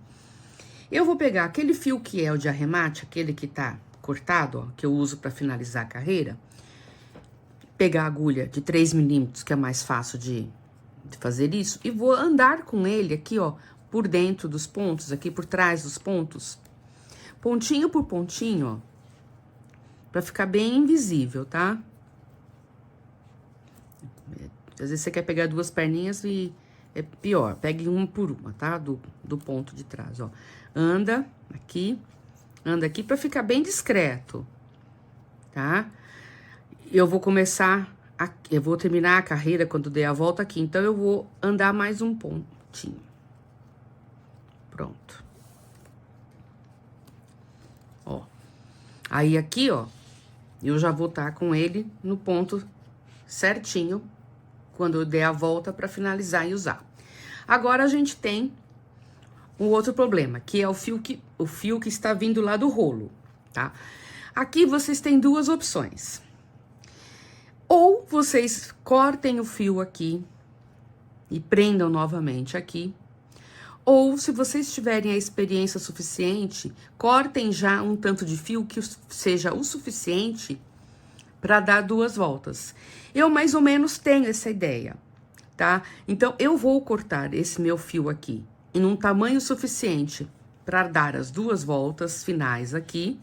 Eu vou pegar aquele fio que é o de arremate, aquele que tá cortado, ó, que eu uso para finalizar a carreira, pegar a agulha de 3 milímetros, que é mais fácil de fazer isso, e vou andar com ele aqui, ó, por dentro dos pontos, aqui por trás dos pontos, pontinho por pontinho, ó, pra ficar bem invisível, tá? Às vezes você quer pegar 2 perninhas e é pior, pegue uma por uma, tá? Do ponto de trás, ó. Anda aqui pra ficar bem discreto, tá? Eu vou começar, eu vou terminar a carreira quando der a volta aqui, então eu vou andar mais um pontinho. Pronto. Ó. Aí aqui, ó, eu já vou estar com ele no ponto certinho quando eu der a volta para finalizar e usar. Agora a gente tem um outro problema, que é o fio que está vindo lá do rolo, tá? Aqui vocês têm 2 opções. Ou vocês cortem o fio aqui e prendam novamente aqui. Ou, se vocês tiverem a experiência suficiente, cortem já um tanto de fio que seja o suficiente para dar 2 voltas. Eu mais ou menos tenho essa ideia, tá? Então, eu vou cortar esse meu fio aqui em um tamanho suficiente para dar as 2 voltas finais aqui.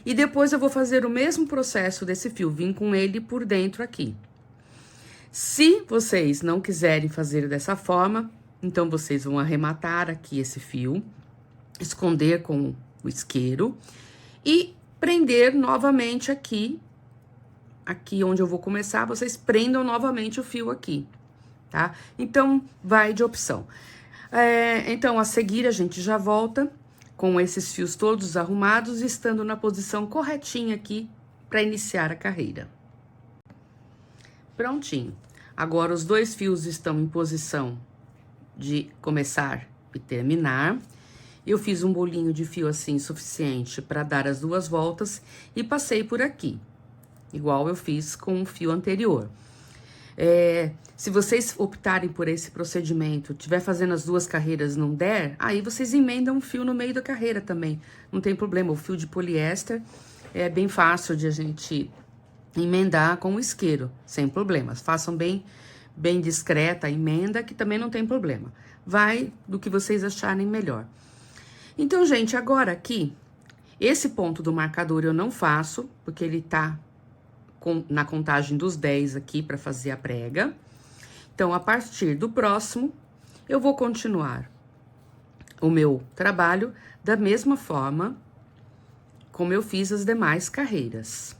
E depois eu vou fazer o mesmo processo desse fio, vim com ele por dentro aqui. Se vocês não quiserem fazer dessa forma, então vocês vão arrematar aqui esse fio, esconder com o isqueiro e prender novamente aqui onde eu vou começar, vocês prendam novamente o fio aqui, tá? Então, vai de opção. Então, a seguir, a gente já volta com esses fios todos arrumados, estando na posição corretinha aqui para iniciar a carreira. Prontinho. Agora, os 2 fios estão em posição de começar e terminar. Eu fiz um bolinho de fio assim, suficiente para dar as 2 voltas e passei por aqui, igual eu fiz com o fio anterior. Se vocês optarem por esse procedimento, tiver fazendo as 2 carreiras e não der, aí vocês emendam um fio no meio da carreira também, não tem problema. O fio de poliéster é bem fácil de a gente emendar com o isqueiro, sem problemas. Façam bem discreta a emenda, que também não tem problema. Vai do que vocês acharem melhor. Então, gente, agora aqui, esse ponto do marcador eu não faço, porque ele tá na contagem dos 10 aqui para fazer a prega. Então, a partir do próximo, eu vou continuar o meu trabalho da mesma forma como eu fiz as demais carreiras.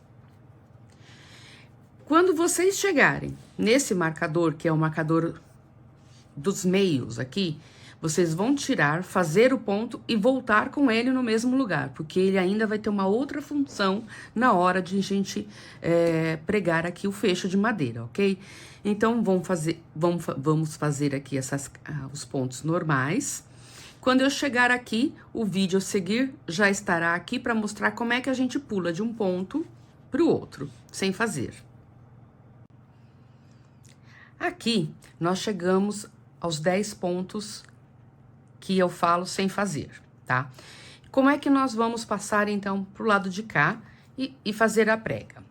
Quando vocês chegarem nesse marcador, que é o marcador dos meios aqui, vocês vão tirar, fazer o ponto e voltar com ele no mesmo lugar, porque ele ainda vai ter uma outra função na hora de a gente pregar aqui o fecho de madeira, ok? Então, vamos fazer aqui os pontos normais. Quando eu chegar aqui, o vídeo a seguir já estará aqui para mostrar como é que a gente pula de um ponto para o outro, sem fazer. Aqui, nós chegamos aos 10 pontos que eu falo sem fazer, tá? Como é que nós vamos passar, então, pro lado de cá e fazer a prega?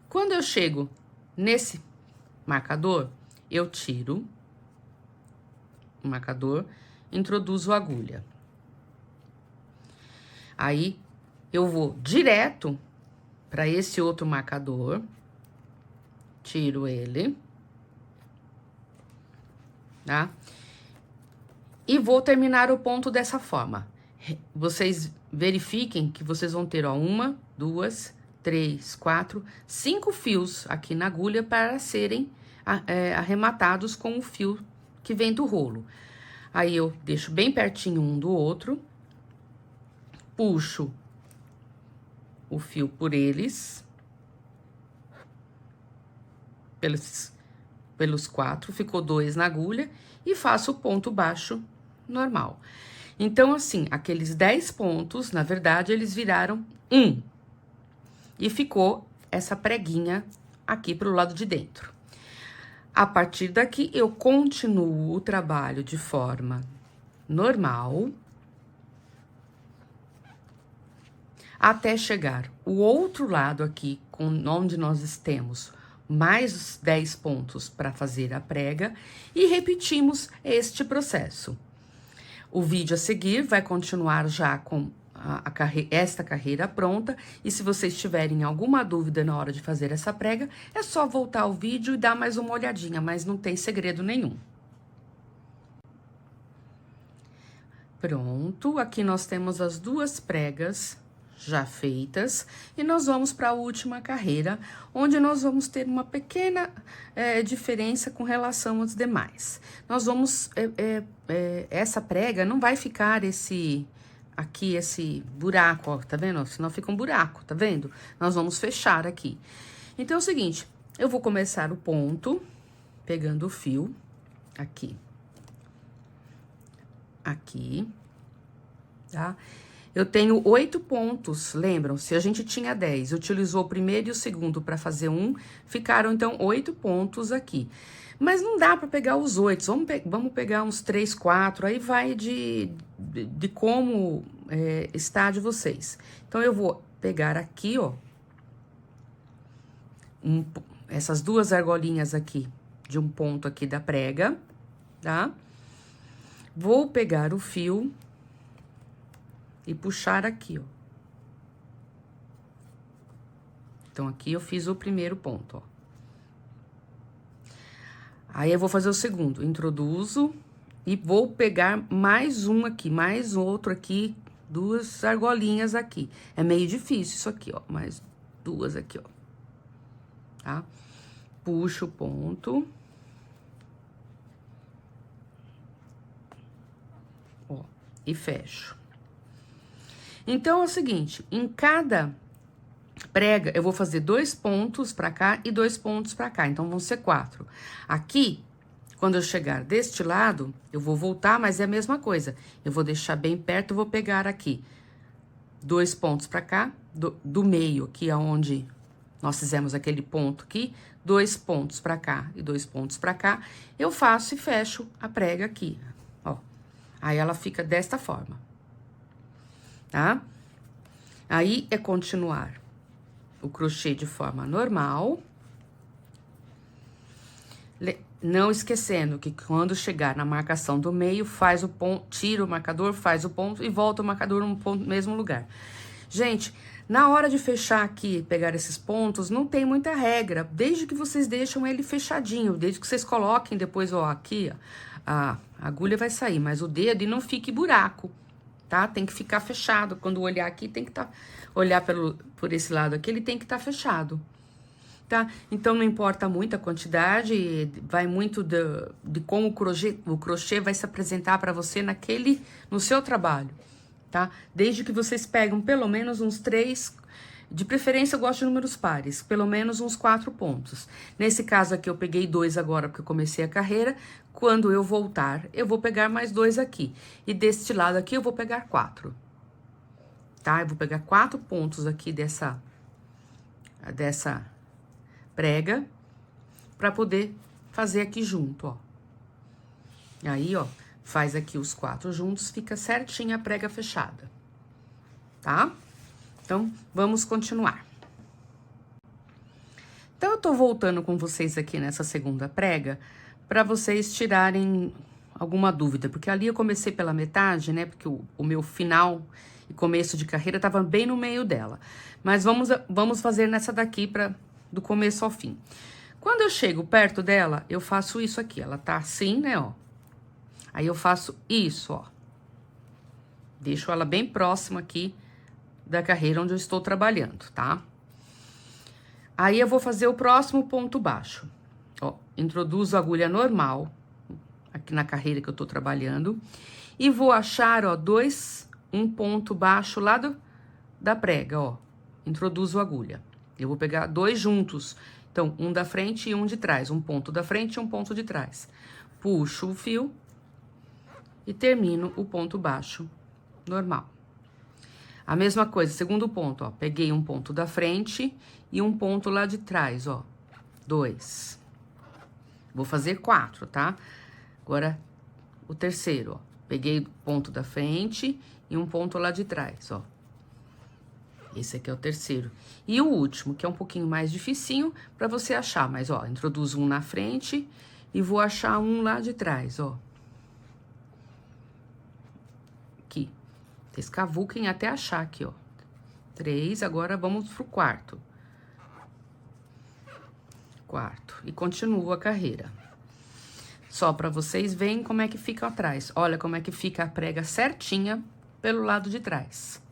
Quando eu chego nesse marcador, eu tiro o marcador, introduzo a agulha. Aí, eu vou direto para esse outro marcador, tiro ele, tá? E vou terminar o ponto dessa forma. Vocês verifiquem que vocês vão ter, ó, 1, 2, 3, 4, 5 fios aqui na agulha para serem arrematados com o fio que vem do rolo. Aí, eu deixo bem pertinho um do outro, puxo o fio por eles, pelos 4, ficou 2 na agulha, e faço o ponto baixo normal. Então, assim, aqueles 10 pontos, na verdade, eles viraram 1. E ficou essa preguinha aqui pro lado de dentro. A partir daqui, eu continuo o trabalho de forma normal, até chegar o outro lado aqui, onde nós temos mais os 10 pontos para fazer a prega, e repetimos este processo. O vídeo a seguir vai continuar já com esta carreira pronta, e se vocês tiverem alguma dúvida na hora de fazer essa prega, é só voltar ao vídeo e dar mais uma olhadinha, mas não tem segredo nenhum. Pronto, aqui nós temos as 2 pregas já feitas, e nós vamos para a última carreira, onde nós vamos ter uma pequena diferença com relação aos demais. Nós vamos, essa prega não vai ficar esse buraco, ó, tá vendo? Senão fica um buraco, tá vendo? Nós vamos fechar aqui. Então, é o seguinte, eu vou começar o ponto, pegando o fio, aqui, tá? Eu tenho 8 pontos, lembram? Se a gente tinha 10, utilizou o primeiro e o segundo para fazer um, ficaram, então, 8 pontos aqui. Mas não dá para pegar os 8, vamos pegar uns 3, 4, aí vai de como está de vocês. Então, eu vou pegar aqui, ó, essas 2 argolinhas aqui, de um ponto aqui da prega, tá? Vou pegar o fio e puxar aqui, ó. Então, aqui eu fiz o primeiro ponto, ó. Aí, eu vou fazer o segundo. Introduzo e vou pegar mais um aqui, mais outro aqui, 2 argolinhas aqui. É meio difícil isso aqui, ó. Mais 2 aqui, ó. Tá? Puxo o ponto. Ó, e fecho. Então, é o seguinte, em cada prega, eu vou fazer 2 pontos pra cá e 2 pontos pra cá, então vão ser 4. Aqui, quando eu chegar deste lado, eu vou voltar, mas é a mesma coisa. Eu vou deixar bem perto, eu vou pegar aqui 2 pontos pra cá, do meio, aqui aonde nós fizemos aquele ponto aqui, 2 pontos pra cá e 2 pontos pra cá, eu faço e fecho a prega aqui, ó. Aí, ela fica desta forma. Tá? Aí, é continuar o crochê de forma normal. Não esquecendo que quando chegar na marcação do meio, faz o ponto, tira o marcador, faz o ponto e volta o marcador no ponto, mesmo lugar. Gente, na hora de fechar aqui, pegar esses pontos, não tem muita regra, desde que vocês deixam ele fechadinho, desde que vocês coloquem depois, ó, aqui, ó, a agulha vai sair, mas o dedo, e não fique buraco. Tá? Tem que ficar fechado. Quando olhar aqui, tem que olhar por esse lado aqui, ele tem que estar fechado. Tá? Então, não importa muito a quantidade, vai muito de como o crochê vai se apresentar para você no seu trabalho, tá? Desde que vocês pegam pelo menos uns 3, de preferência eu gosto de números pares, pelo menos uns 4 pontos. Nesse caso aqui, eu peguei 2 agora, porque eu comecei a carreira. Quando eu voltar, eu vou pegar mais 2 aqui. E deste lado aqui, eu vou pegar 4. Tá? Eu vou pegar 4 pontos aqui dessa prega. pra poder fazer aqui junto, ó. Aí, ó, faz aqui os 4 juntos, fica certinha a prega fechada, tá? Então, vamos continuar. Então, eu tô voltando com vocês aqui nessa segunda prega, pra vocês tirarem alguma dúvida, porque ali eu comecei pela metade, né, porque o meu final e começo de carreira tava bem no meio dela. Mas vamos fazer nessa daqui do começo ao fim. Quando eu chego perto dela, eu faço isso aqui, ela tá assim, né, ó. Aí eu faço isso, ó. Deixo ela bem próxima aqui da carreira onde eu estou trabalhando, tá? Aí eu vou fazer o próximo ponto baixo. Ó, introduzo a agulha normal aqui na carreira que eu tô trabalhando e vou achar, ó, um ponto baixo lá da prega, ó. Introduzo a agulha. Eu vou pegar 2 juntos. Então, um da frente e um de trás. Um ponto da frente e um ponto de trás. Puxo o fio e termino o ponto baixo normal. A mesma coisa, segundo ponto, ó. Peguei um ponto da frente e um ponto lá de trás, ó. 2. Vou fazer 4, tá? Agora, o terceiro, ó. Peguei o ponto da frente e um ponto lá de trás, ó. Esse aqui é o terceiro. E o último, que é um pouquinho mais dificinho pra você achar. Mas, ó, introduzo um na frente e vou achar um lá de trás, ó. Aqui. Vocês cavuquem até achar aqui, ó. 3, agora vamos pro quarto. Quarto. E continuo a carreira. Só pra vocês verem como é que fica atrás. Olha como é que fica a prega certinha pelo lado de trás.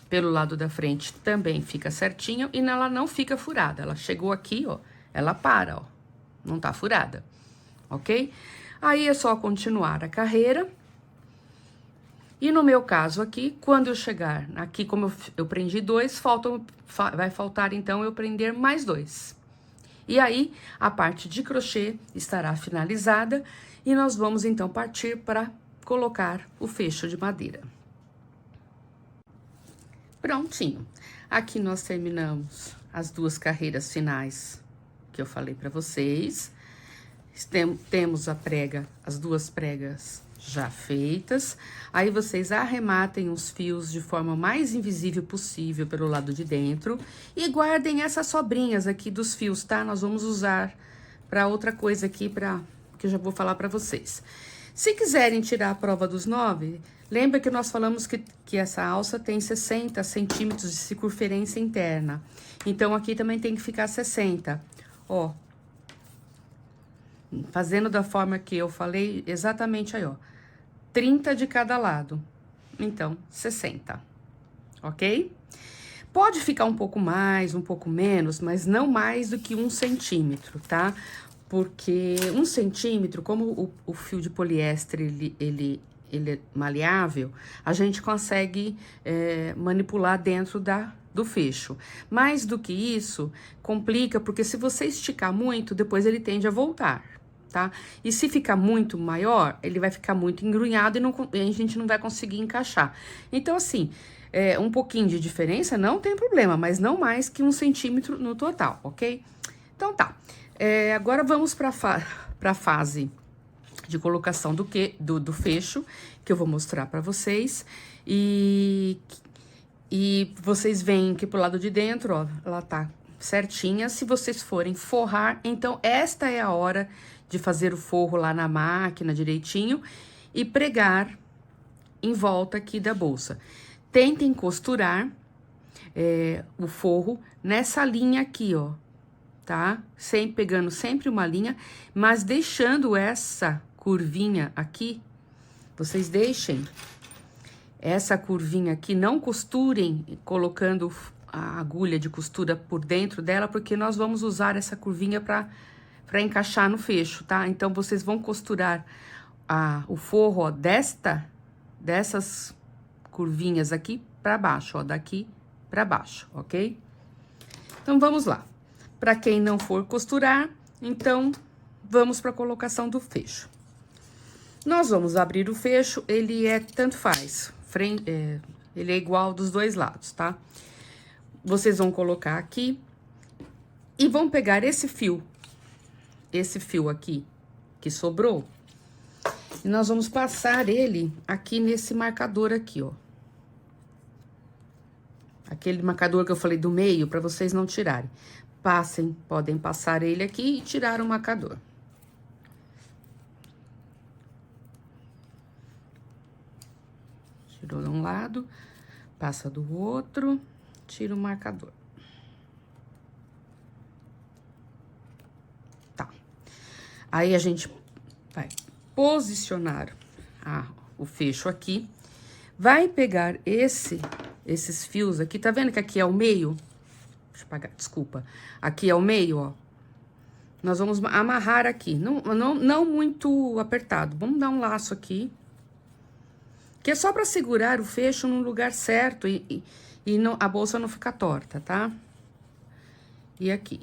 Pelo lado da frente também fica certinho e ela não fica furada. Ela chegou aqui, ó, ela para, ó. Não tá furada, ok? Aí é só continuar a carreira. E no meu caso aqui, quando eu chegar aqui, como eu prendi 2, vai faltar então eu prender mais 2. E aí, a parte de crochê estará finalizada e nós vamos então partir para colocar o fecho de madeira. Prontinho. Aqui nós terminamos as 2 carreiras finais que eu falei para vocês. Temos as 2 pregas já feitas. Aí vocês arrematem os fios de forma mais invisível possível pelo lado de dentro e guardem essas sobrinhas aqui dos fios, tá? Nós vamos usar para outra coisa aqui que eu já vou falar para vocês. Se quiserem tirar a prova dos 9, lembra que nós falamos que essa alça tem 60 centímetros de circunferência interna. Então, aqui também tem que ficar 60. Ó, fazendo da forma que eu falei, exatamente aí, ó. 30 de cada lado. Então, 60. Ok? Pode ficar um pouco mais, um pouco menos, mas não mais do que 1 centímetro, tá? Porque 1 centímetro, como o fio de poliéster, ele é maleável, a gente consegue manipular dentro do fecho. Mais do que isso, complica, porque se você esticar muito, depois ele tende a voltar, tá? E se ficar muito maior, ele vai ficar muito engrunhado e a gente não vai conseguir encaixar. Então, assim, um pouquinho de diferença não tem problema, mas não mais que 1 centímetro no total, ok? Então, tá. Agora vamos para a fase de colocação do fecho, que eu vou mostrar para vocês. E vocês veem que pro lado de dentro, ó, ela tá certinha. Se vocês forem forrar, então esta é a hora de fazer o forro lá na máquina direitinho e pregar em volta aqui da bolsa. Tentem costurar o forro nessa linha aqui, ó, tá? Pegando sempre uma linha, mas deixando essa curvinha aqui, vocês deixem essa curvinha aqui, não costurem colocando a agulha de costura por dentro dela, porque nós vamos usar essa curvinha para encaixar no fecho, tá? Então, vocês vão costurar o forro, ó, dessas curvinhas aqui para baixo, ó, daqui para baixo, ok? Então, vamos lá. Para quem não for costurar, então, vamos para a colocação do fecho. Nós vamos abrir o fecho, ele tanto faz, ele é igual dos 2 lados, tá? Vocês vão colocar aqui e vão pegar esse fio esse fio aqui que sobrou. E nós vamos passar ele aqui nesse marcador aqui, ó. Aquele marcador que eu falei do meio, pra vocês não tirarem. Podem passar ele aqui e tirar o marcador. Tirou de um lado, passa do outro, tira o marcador. Tá. Aí, a gente vai posicionar o fecho aqui. Vai pegar esses fios aqui, tá vendo que aqui é o meio? Deixa eu apagar, desculpa. Aqui é o meio, ó. Nós vamos amarrar aqui, não muito apertado. Vamos dar um laço aqui. Que é só pra segurar o fecho no lugar certo e não, a bolsa não ficar torta, tá? E aqui.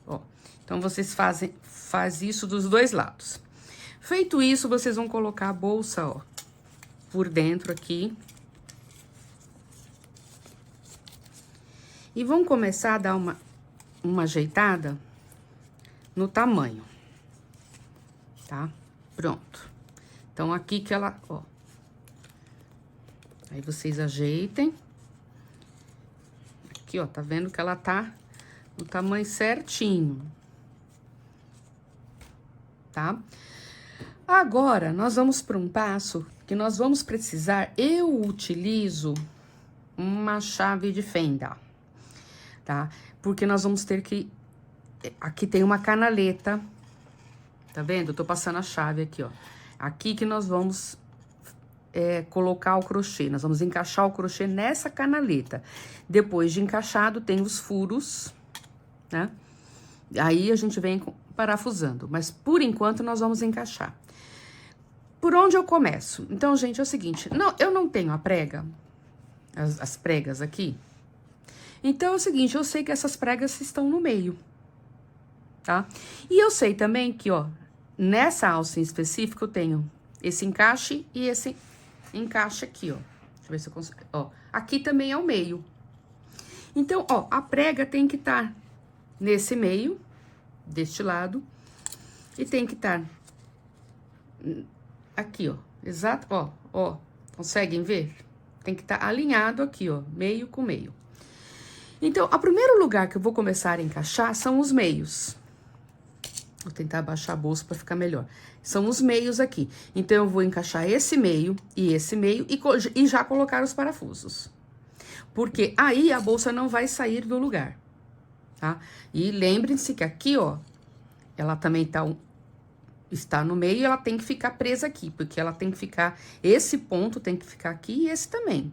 Ó, então, vocês faz isso dos dois lados. Feito isso, vocês vão colocar a bolsa, ó, por dentro aqui. E vão começar a dar uma ajeitada no tamanho, tá? Pronto. Então, aqui que ela, ó. Aí, vocês ajeitem. Aqui, ó, tá vendo que ela tá no tamanho certinho. Tá? Agora, nós vamos para um passo que nós vamos precisar. Eu utilizo uma chave de fenda, tá? Porque nós vamos ter que... Aqui tem uma canaleta, tá vendo? Eu tô passando a chave aqui, ó. Aqui que nós vamos colocar o crochê. Nós vamos encaixar o crochê nessa canaleta. Depois de encaixado, tem os furos, né? Aí, a gente vem parafusando. Mas, por enquanto, nós vamos encaixar. Por onde eu começo? Então, gente, é o seguinte. Eu não tenho a prega, as pregas aqui. Então, é o seguinte, eu sei que essas pregas estão no meio, tá? E eu sei também que, ó, nessa alça em específico, eu tenho esse encaixe e esse encaixe aqui, ó. Deixa eu ver se eu consigo. Ó, aqui também é o meio. Então, ó, a prega tem que estar nesse meio, deste lado, e tem que estar aqui, ó, exato, ó, conseguem ver? Tem que estar alinhado aqui, ó, meio com meio. Então, o primeiro lugar que eu vou começar a encaixar são os meios. Vou tentar abaixar a bolsa para ficar melhor. São os meios aqui. Então, eu vou encaixar esse meio e já colocar os parafusos. Porque aí a bolsa não vai sair do lugar, tá? E lembrem-se que aqui, ó, ela também está no meio e ela tem que ficar presa aqui, porque ela tem que ficar, esse ponto tem que ficar aqui e esse também.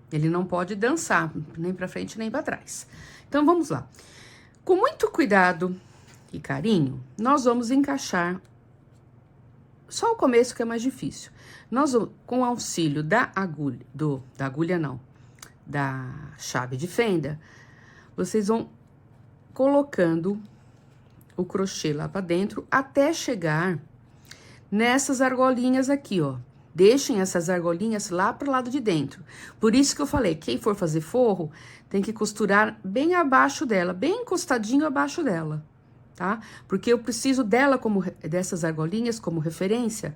Ele não pode dançar, nem pra frente nem pra trás. Então, vamos lá. Com muito cuidado e carinho, nós vamos encaixar só o começo que é mais difícil. Nós, com o auxílio da agulha, da chave de fenda, vocês vão colocando o crochê lá pra dentro até chegar nessas argolinhas aqui, ó. Deixem essas argolinhas lá pro lado de dentro. Por isso que eu falei, quem for fazer forro, tem que costurar bem abaixo dela, bem encostadinho abaixo dela, tá? Porque eu preciso dessas argolinhas como referência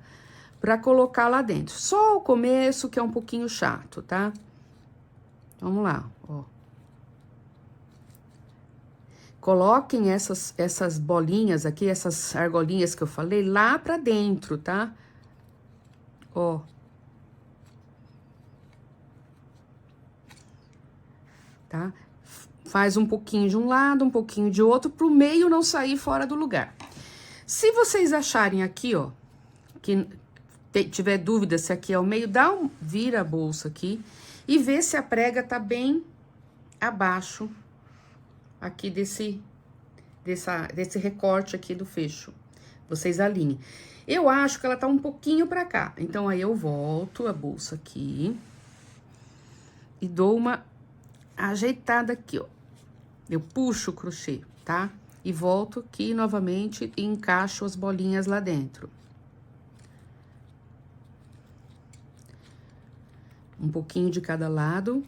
pra colocar lá dentro. Só o começo que é um pouquinho chato, tá? Vamos lá, ó. Coloquem essas bolinhas aqui, essas argolinhas que eu falei, lá pra dentro, tá? Ó. Tá? Faz um pouquinho de um lado, um pouquinho de outro, pro meio não sair fora do lugar. Se vocês acharem aqui, ó, que tiver dúvida se aqui é o meio, vira a bolsa aqui e vê se a prega tá bem abaixo aqui desse recorte aqui do fecho. Vocês alinhem. Eu acho que ela tá um pouquinho pra cá. Então, aí eu volto a bolsa aqui e dou uma ajeitada aqui, ó. Eu puxo o crochê, tá? E volto aqui novamente e encaixo as bolinhas lá dentro. Um pouquinho de cada lado.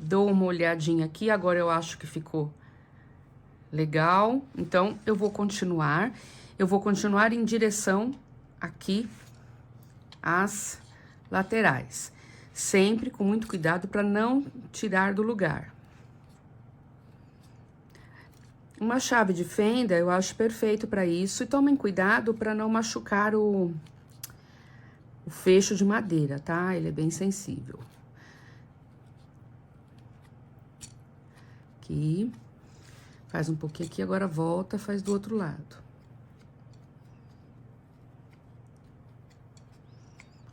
dou uma olhadinha aqui, agora eu acho que ficou legal. Então, eu vou continuar em direção aqui às laterais. Sempre com muito cuidado para não tirar do lugar. Uma chave de fenda eu acho perfeito para isso. E tomem cuidado para não machucar o fecho de madeira, tá? Ele é bem sensível. Aqui. Faz um pouquinho aqui, agora volta, faz do outro lado.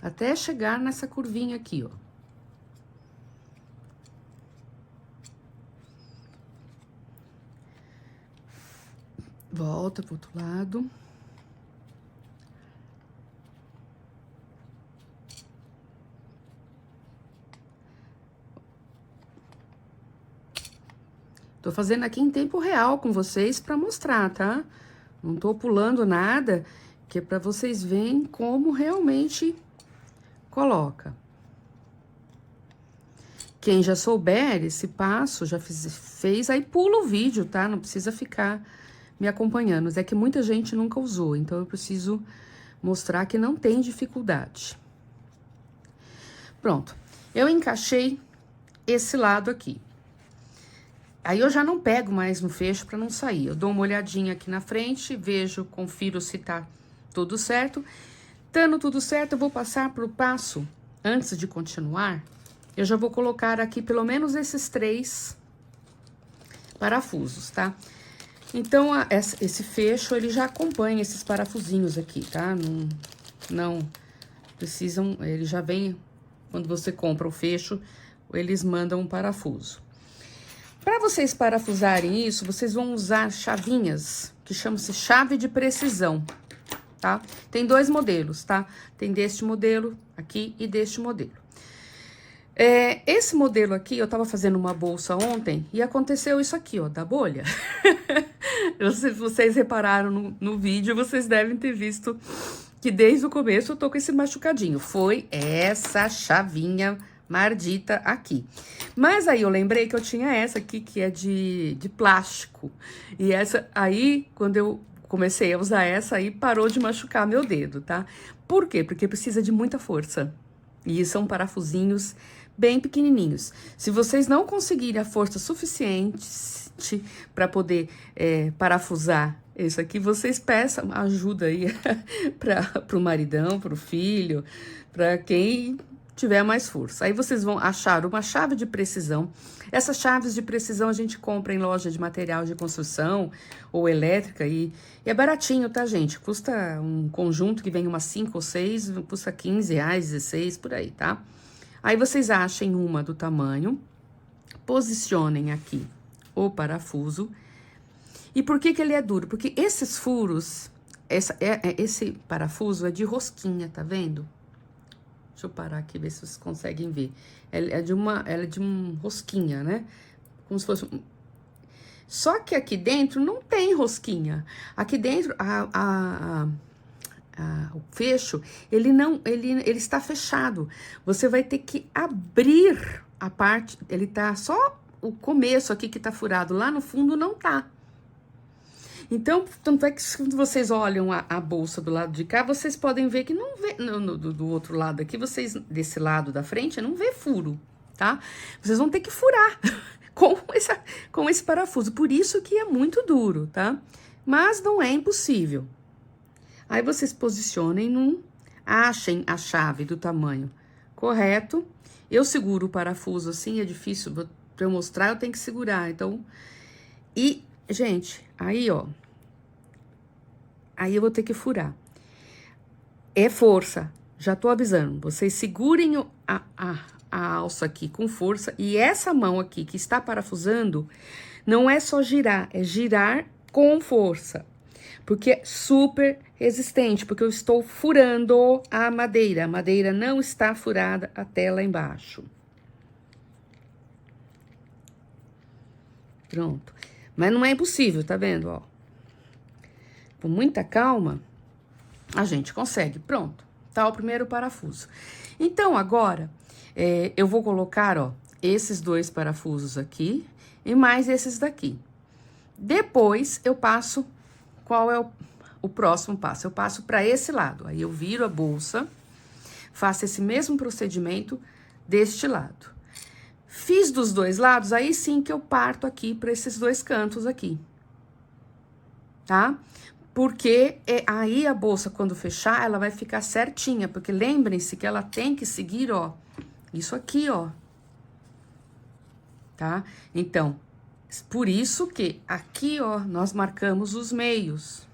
Até chegar nessa curvinha aqui, ó. Volta pro outro lado. Tô fazendo aqui em tempo real com vocês pra mostrar, tá? Não tô pulando nada, que é pra vocês verem como realmente coloca. Quem já souber esse passo, já fez, aí pula o vídeo, tá? Não precisa ficar me acompanhando. É que muita gente nunca usou, então eu preciso mostrar que não tem dificuldade. Pronto. Eu encaixei esse lado aqui. Aí eu já não pego mais no fecho para não sair. Eu dou uma olhadinha aqui na frente, vejo, confiro se tá tudo certo. Estando tudo certo, eu vou passar pro passo, antes de continuar, eu já vou colocar aqui pelo menos esses 3 parafusos, tá? Então, esse fecho, ele já acompanha esses parafusinhos aqui, tá? Não precisam, ele já vem, quando você compra o fecho, eles mandam um parafuso. Para vocês parafusarem isso, vocês vão usar chavinhas, que chama-se chave de precisão, tá? Tem 2 modelos, tá? Tem deste modelo aqui e deste modelo. Esse modelo aqui, eu tava fazendo uma bolsa ontem e aconteceu isso aqui, ó, da bolha. Se vocês repararam no vídeo, vocês devem ter visto que desde o começo eu tô com esse machucadinho. Foi essa chavinha mardita aqui. Mas aí eu lembrei que eu tinha essa aqui, que é de plástico. E essa aí, quando eu comecei a usar essa aí, parou de machucar meu dedo, tá? Por quê? Porque precisa de muita força. E são parafusinhos bem pequenininhos. Se vocês não conseguirem a força suficiente para poder parafusar isso aqui, vocês peçam ajuda aí para o maridão, para o filho, para quem tiver mais força. Aí vocês vão achar uma chave de precisão. Essas chaves de precisão a gente compra em loja de material de construção ou elétrica e é baratinho, tá, gente? Custa um conjunto que vem umas 5 ou 6, custa R$15, 16, por aí, tá? Aí vocês achem uma do tamanho, posicionem aqui o parafuso. E por que ele é duro? Porque esses furos, esse parafuso é de rosquinha, tá vendo? Deixa eu parar aqui, ver se vocês conseguem ver. Ela é de um rosquinha, né? Como se fosse... Só que aqui dentro não tem rosquinha. Aqui dentro, o fecho, ele está fechado. Você vai ter que abrir a parte... Ele tá só o começo aqui que tá furado. Lá no fundo não tá. Então, tanto é que quando vocês olham a bolsa do lado de cá, vocês podem ver que não vê, do outro lado aqui, vocês, desse lado da frente, não vê furo, tá? Vocês vão ter que furar com esse parafuso, por isso que é muito duro, tá? Mas não é impossível. Aí vocês posicionem achem a chave do tamanho correto. Eu seguro o parafuso assim, é difícil, pra eu mostrar eu tenho que segurar, então... E... Gente, aí, ó, aí eu vou ter que furar. É força, já tô avisando. Vocês segurem a alça aqui com força. E essa mão aqui que está parafusando, não é só girar, é girar com força. Porque é super resistente, porque eu estou furando a madeira. A madeira não está furada até lá embaixo. Pronto. Mas não é impossível, tá vendo, ó? Com muita calma, a gente consegue. Pronto, tá o primeiro parafuso. Então, agora, eu vou colocar, ó, esses 2 parafusos aqui e mais esses daqui. Depois, eu passo, qual é o próximo passo? Eu passo para esse lado, aí eu viro a bolsa, faço esse mesmo procedimento deste lado. Fiz dos 2 lados, aí sim que eu parto aqui para esses 2 cantos aqui, tá? Porque aí a bolsa, quando fechar, ela vai ficar certinha, porque lembrem-se que ela tem que seguir, ó, isso aqui, ó, tá? Então, por isso que aqui, ó, nós marcamos os meios,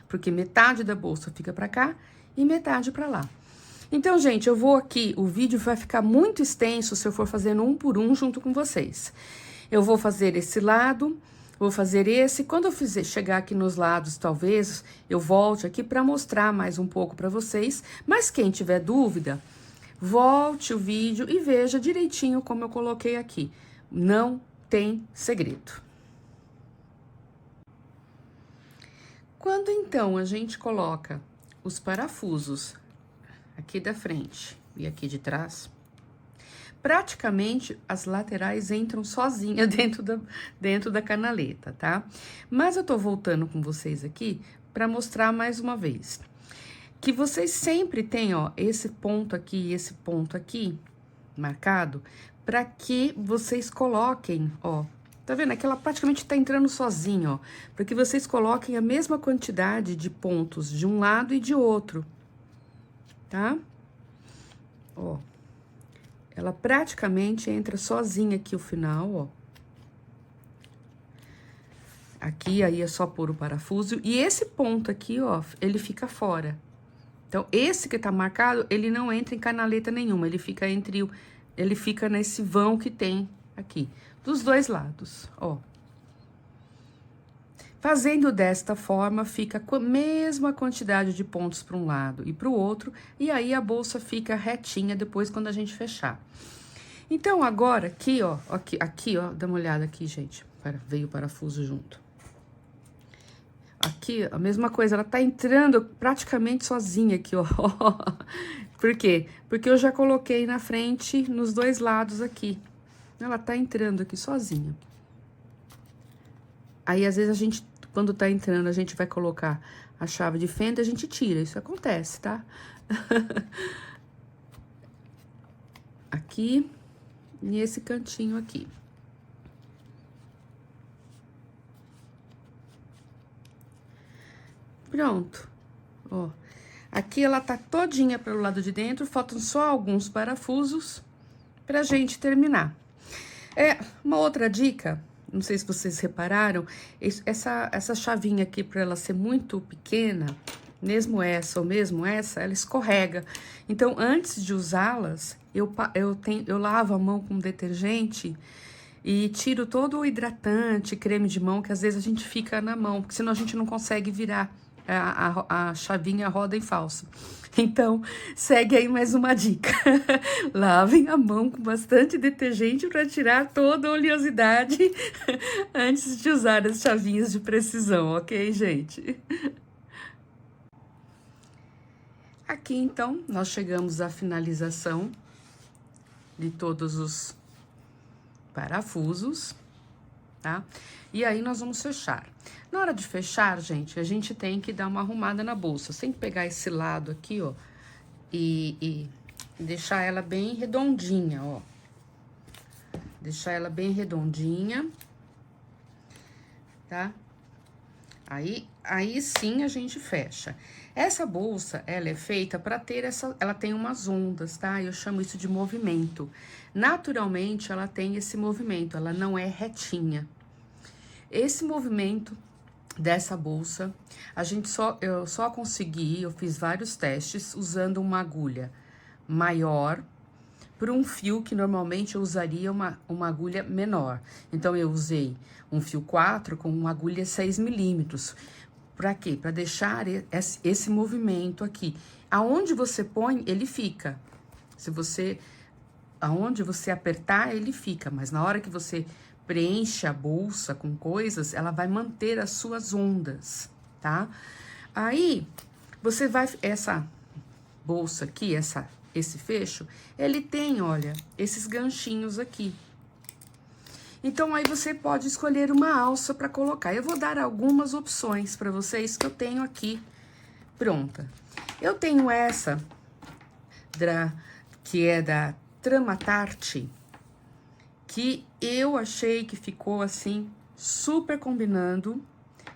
porque metade da bolsa fica pra cá e metade pra lá. Então, gente, eu vou aqui, o vídeo vai ficar muito extenso se eu for fazendo um por um junto com vocês. Eu vou fazer esse lado, vou fazer esse, quando eu chegar aqui nos lados, talvez eu volte aqui pra mostrar mais um pouco pra vocês, mas quem tiver dúvida, volte o vídeo e veja direitinho como eu coloquei aqui. Não tem segredo. Quando então a gente coloca os parafusos aqui da frente e aqui de trás, praticamente as laterais entram sozinhas dentro da canaleta, tá? Mas eu tô voltando com vocês aqui para mostrar mais uma vez que vocês sempre têm, ó, esse ponto aqui e esse ponto aqui marcado, para que vocês coloquem, ó, tá vendo? Aqui ela praticamente tá entrando sozinha, ó, para que vocês coloquem a mesma quantidade de pontos de um lado e de outro, tá? Ó, ela praticamente entra sozinha aqui o final, ó. Aqui, aí é só pôr o parafuso, e esse ponto aqui, ó, ele fica fora. Então, esse que tá marcado, ele não entra em canaleta nenhuma, ele fica ele fica nesse vão que tem aqui, dos 2 lados, ó. Fazendo desta forma, fica com a mesma quantidade de pontos para um lado e para o outro, e aí a bolsa fica retinha depois quando a gente fechar. Então, agora, aqui, ó, ó, dá uma olhada aqui, gente, veio o parafuso junto. Aqui, a mesma coisa, ela tá entrando praticamente sozinha aqui, ó. Por quê? Porque eu já coloquei na frente, nos 2 lados aqui. Ela tá entrando aqui sozinha. Aí, às vezes, a gente, quando tá entrando, a gente vai colocar a chave de fenda, a gente tira. Isso acontece, tá? Aqui, e esse cantinho aqui. Pronto, ó. Aqui ela tá todinha pelo lado de dentro, faltam só alguns parafusos pra gente terminar. Uma outra dica, não sei se vocês repararam, essa chavinha aqui, pra ela ser muito pequena, mesmo essa ou mesmo essa, ela escorrega. Então, antes de usá-las, eu lavo a mão com detergente e tiro todo o hidratante, creme de mão, que às vezes a gente fica na mão, porque senão a gente não consegue virar a chavinha roda em falso. Então, segue aí mais uma dica. Lavem a mão com bastante detergente para tirar toda a oleosidade antes de usar as chavinhas de precisão, ok, gente? Aqui, então, nós chegamos à finalização de todos os parafusos, tá? E aí, nós vamos fechar. Na hora de fechar, gente, a gente tem que dar uma arrumada na bolsa. Você tem que pegar esse lado aqui, ó, e deixar ela bem redondinha, ó. Deixar ela bem redondinha, tá? Aí sim a gente fecha. Essa bolsa, ela é feita para ter ela tem umas ondas, tá? Eu chamo isso de movimento. Naturalmente, ela tem esse movimento, ela não é retinha. Esse movimento dessa bolsa, eu só consegui, eu fiz vários testes usando uma agulha maior por um fio que normalmente eu usaria uma agulha menor. Então, eu usei um fio 4 com uma agulha 6 milímetros. Pra quê? Pra deixar esse movimento aqui. Aonde você põe, ele fica. Aonde você apertar, ele fica. Mas na hora que você preenche a bolsa com coisas, ela vai manter as suas ondas, tá? Aí, você vai... Essa bolsa aqui, esse fecho, ele tem, olha, esses ganchinhos aqui. Então, aí você pode escolher uma alça para colocar. Eu vou dar algumas opções para vocês que eu tenho aqui pronta. Eu tenho essa, que é da Tramatarte, que eu achei que ficou assim, super combinando.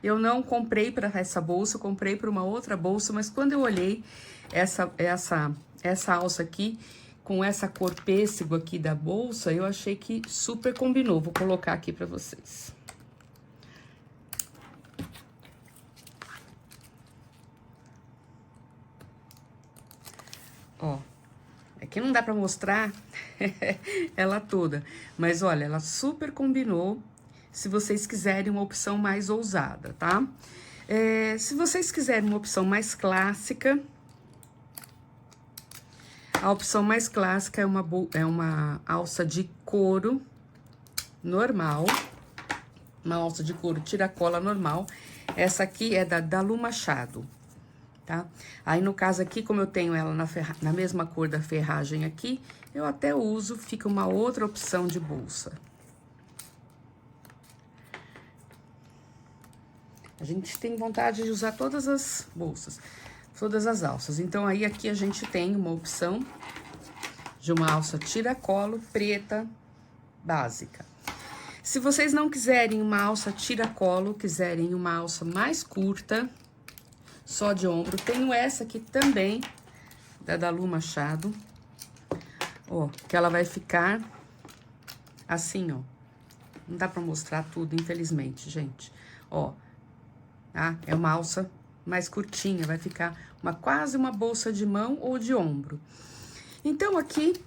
Eu não comprei para essa bolsa, eu comprei para uma outra bolsa, mas quando eu olhei essa alça aqui, com essa cor pêssego aqui da bolsa, eu achei que super combinou. Vou colocar aqui para vocês. Ó, aqui não dá para mostrar ela toda, mas olha, ela super combinou. Se vocês quiserem uma opção mais ousada, tá? Se vocês quiserem uma opção mais clássica, a opção mais clássica é uma alça de couro normal, uma alça de couro tiracola normal. Essa aqui é da Dalu Machado, tá? Aí, no caso aqui, como eu tenho ela na mesma cor da ferragem aqui, eu até uso, fica uma outra opção de bolsa. A gente tem vontade de usar todas as bolsas, todas as alças. Então, aí aqui a gente tem uma opção de uma alça tiracolo preta básica. Se vocês não quiserem uma alça tiracolo, quiserem uma alça mais curta, só de ombro, tenho essa aqui também, da Dalu Machado. Ó, que ela vai ficar assim, ó. Não dá pra mostrar tudo, infelizmente, gente. Ó. Tá? É uma alça mais curtinha, vai ficar quase uma bolsa de mão ou de ombro. Então, aqui,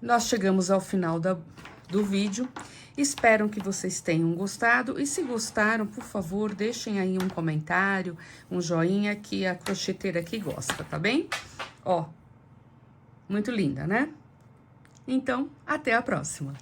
nós chegamos ao final do vídeo. Espero que vocês tenham gostado. E se gostaram, por favor, deixem aí um comentário, um joinha, que a crocheteira aqui gosta, tá bem? Ó, muito linda, né? Então, até a próxima!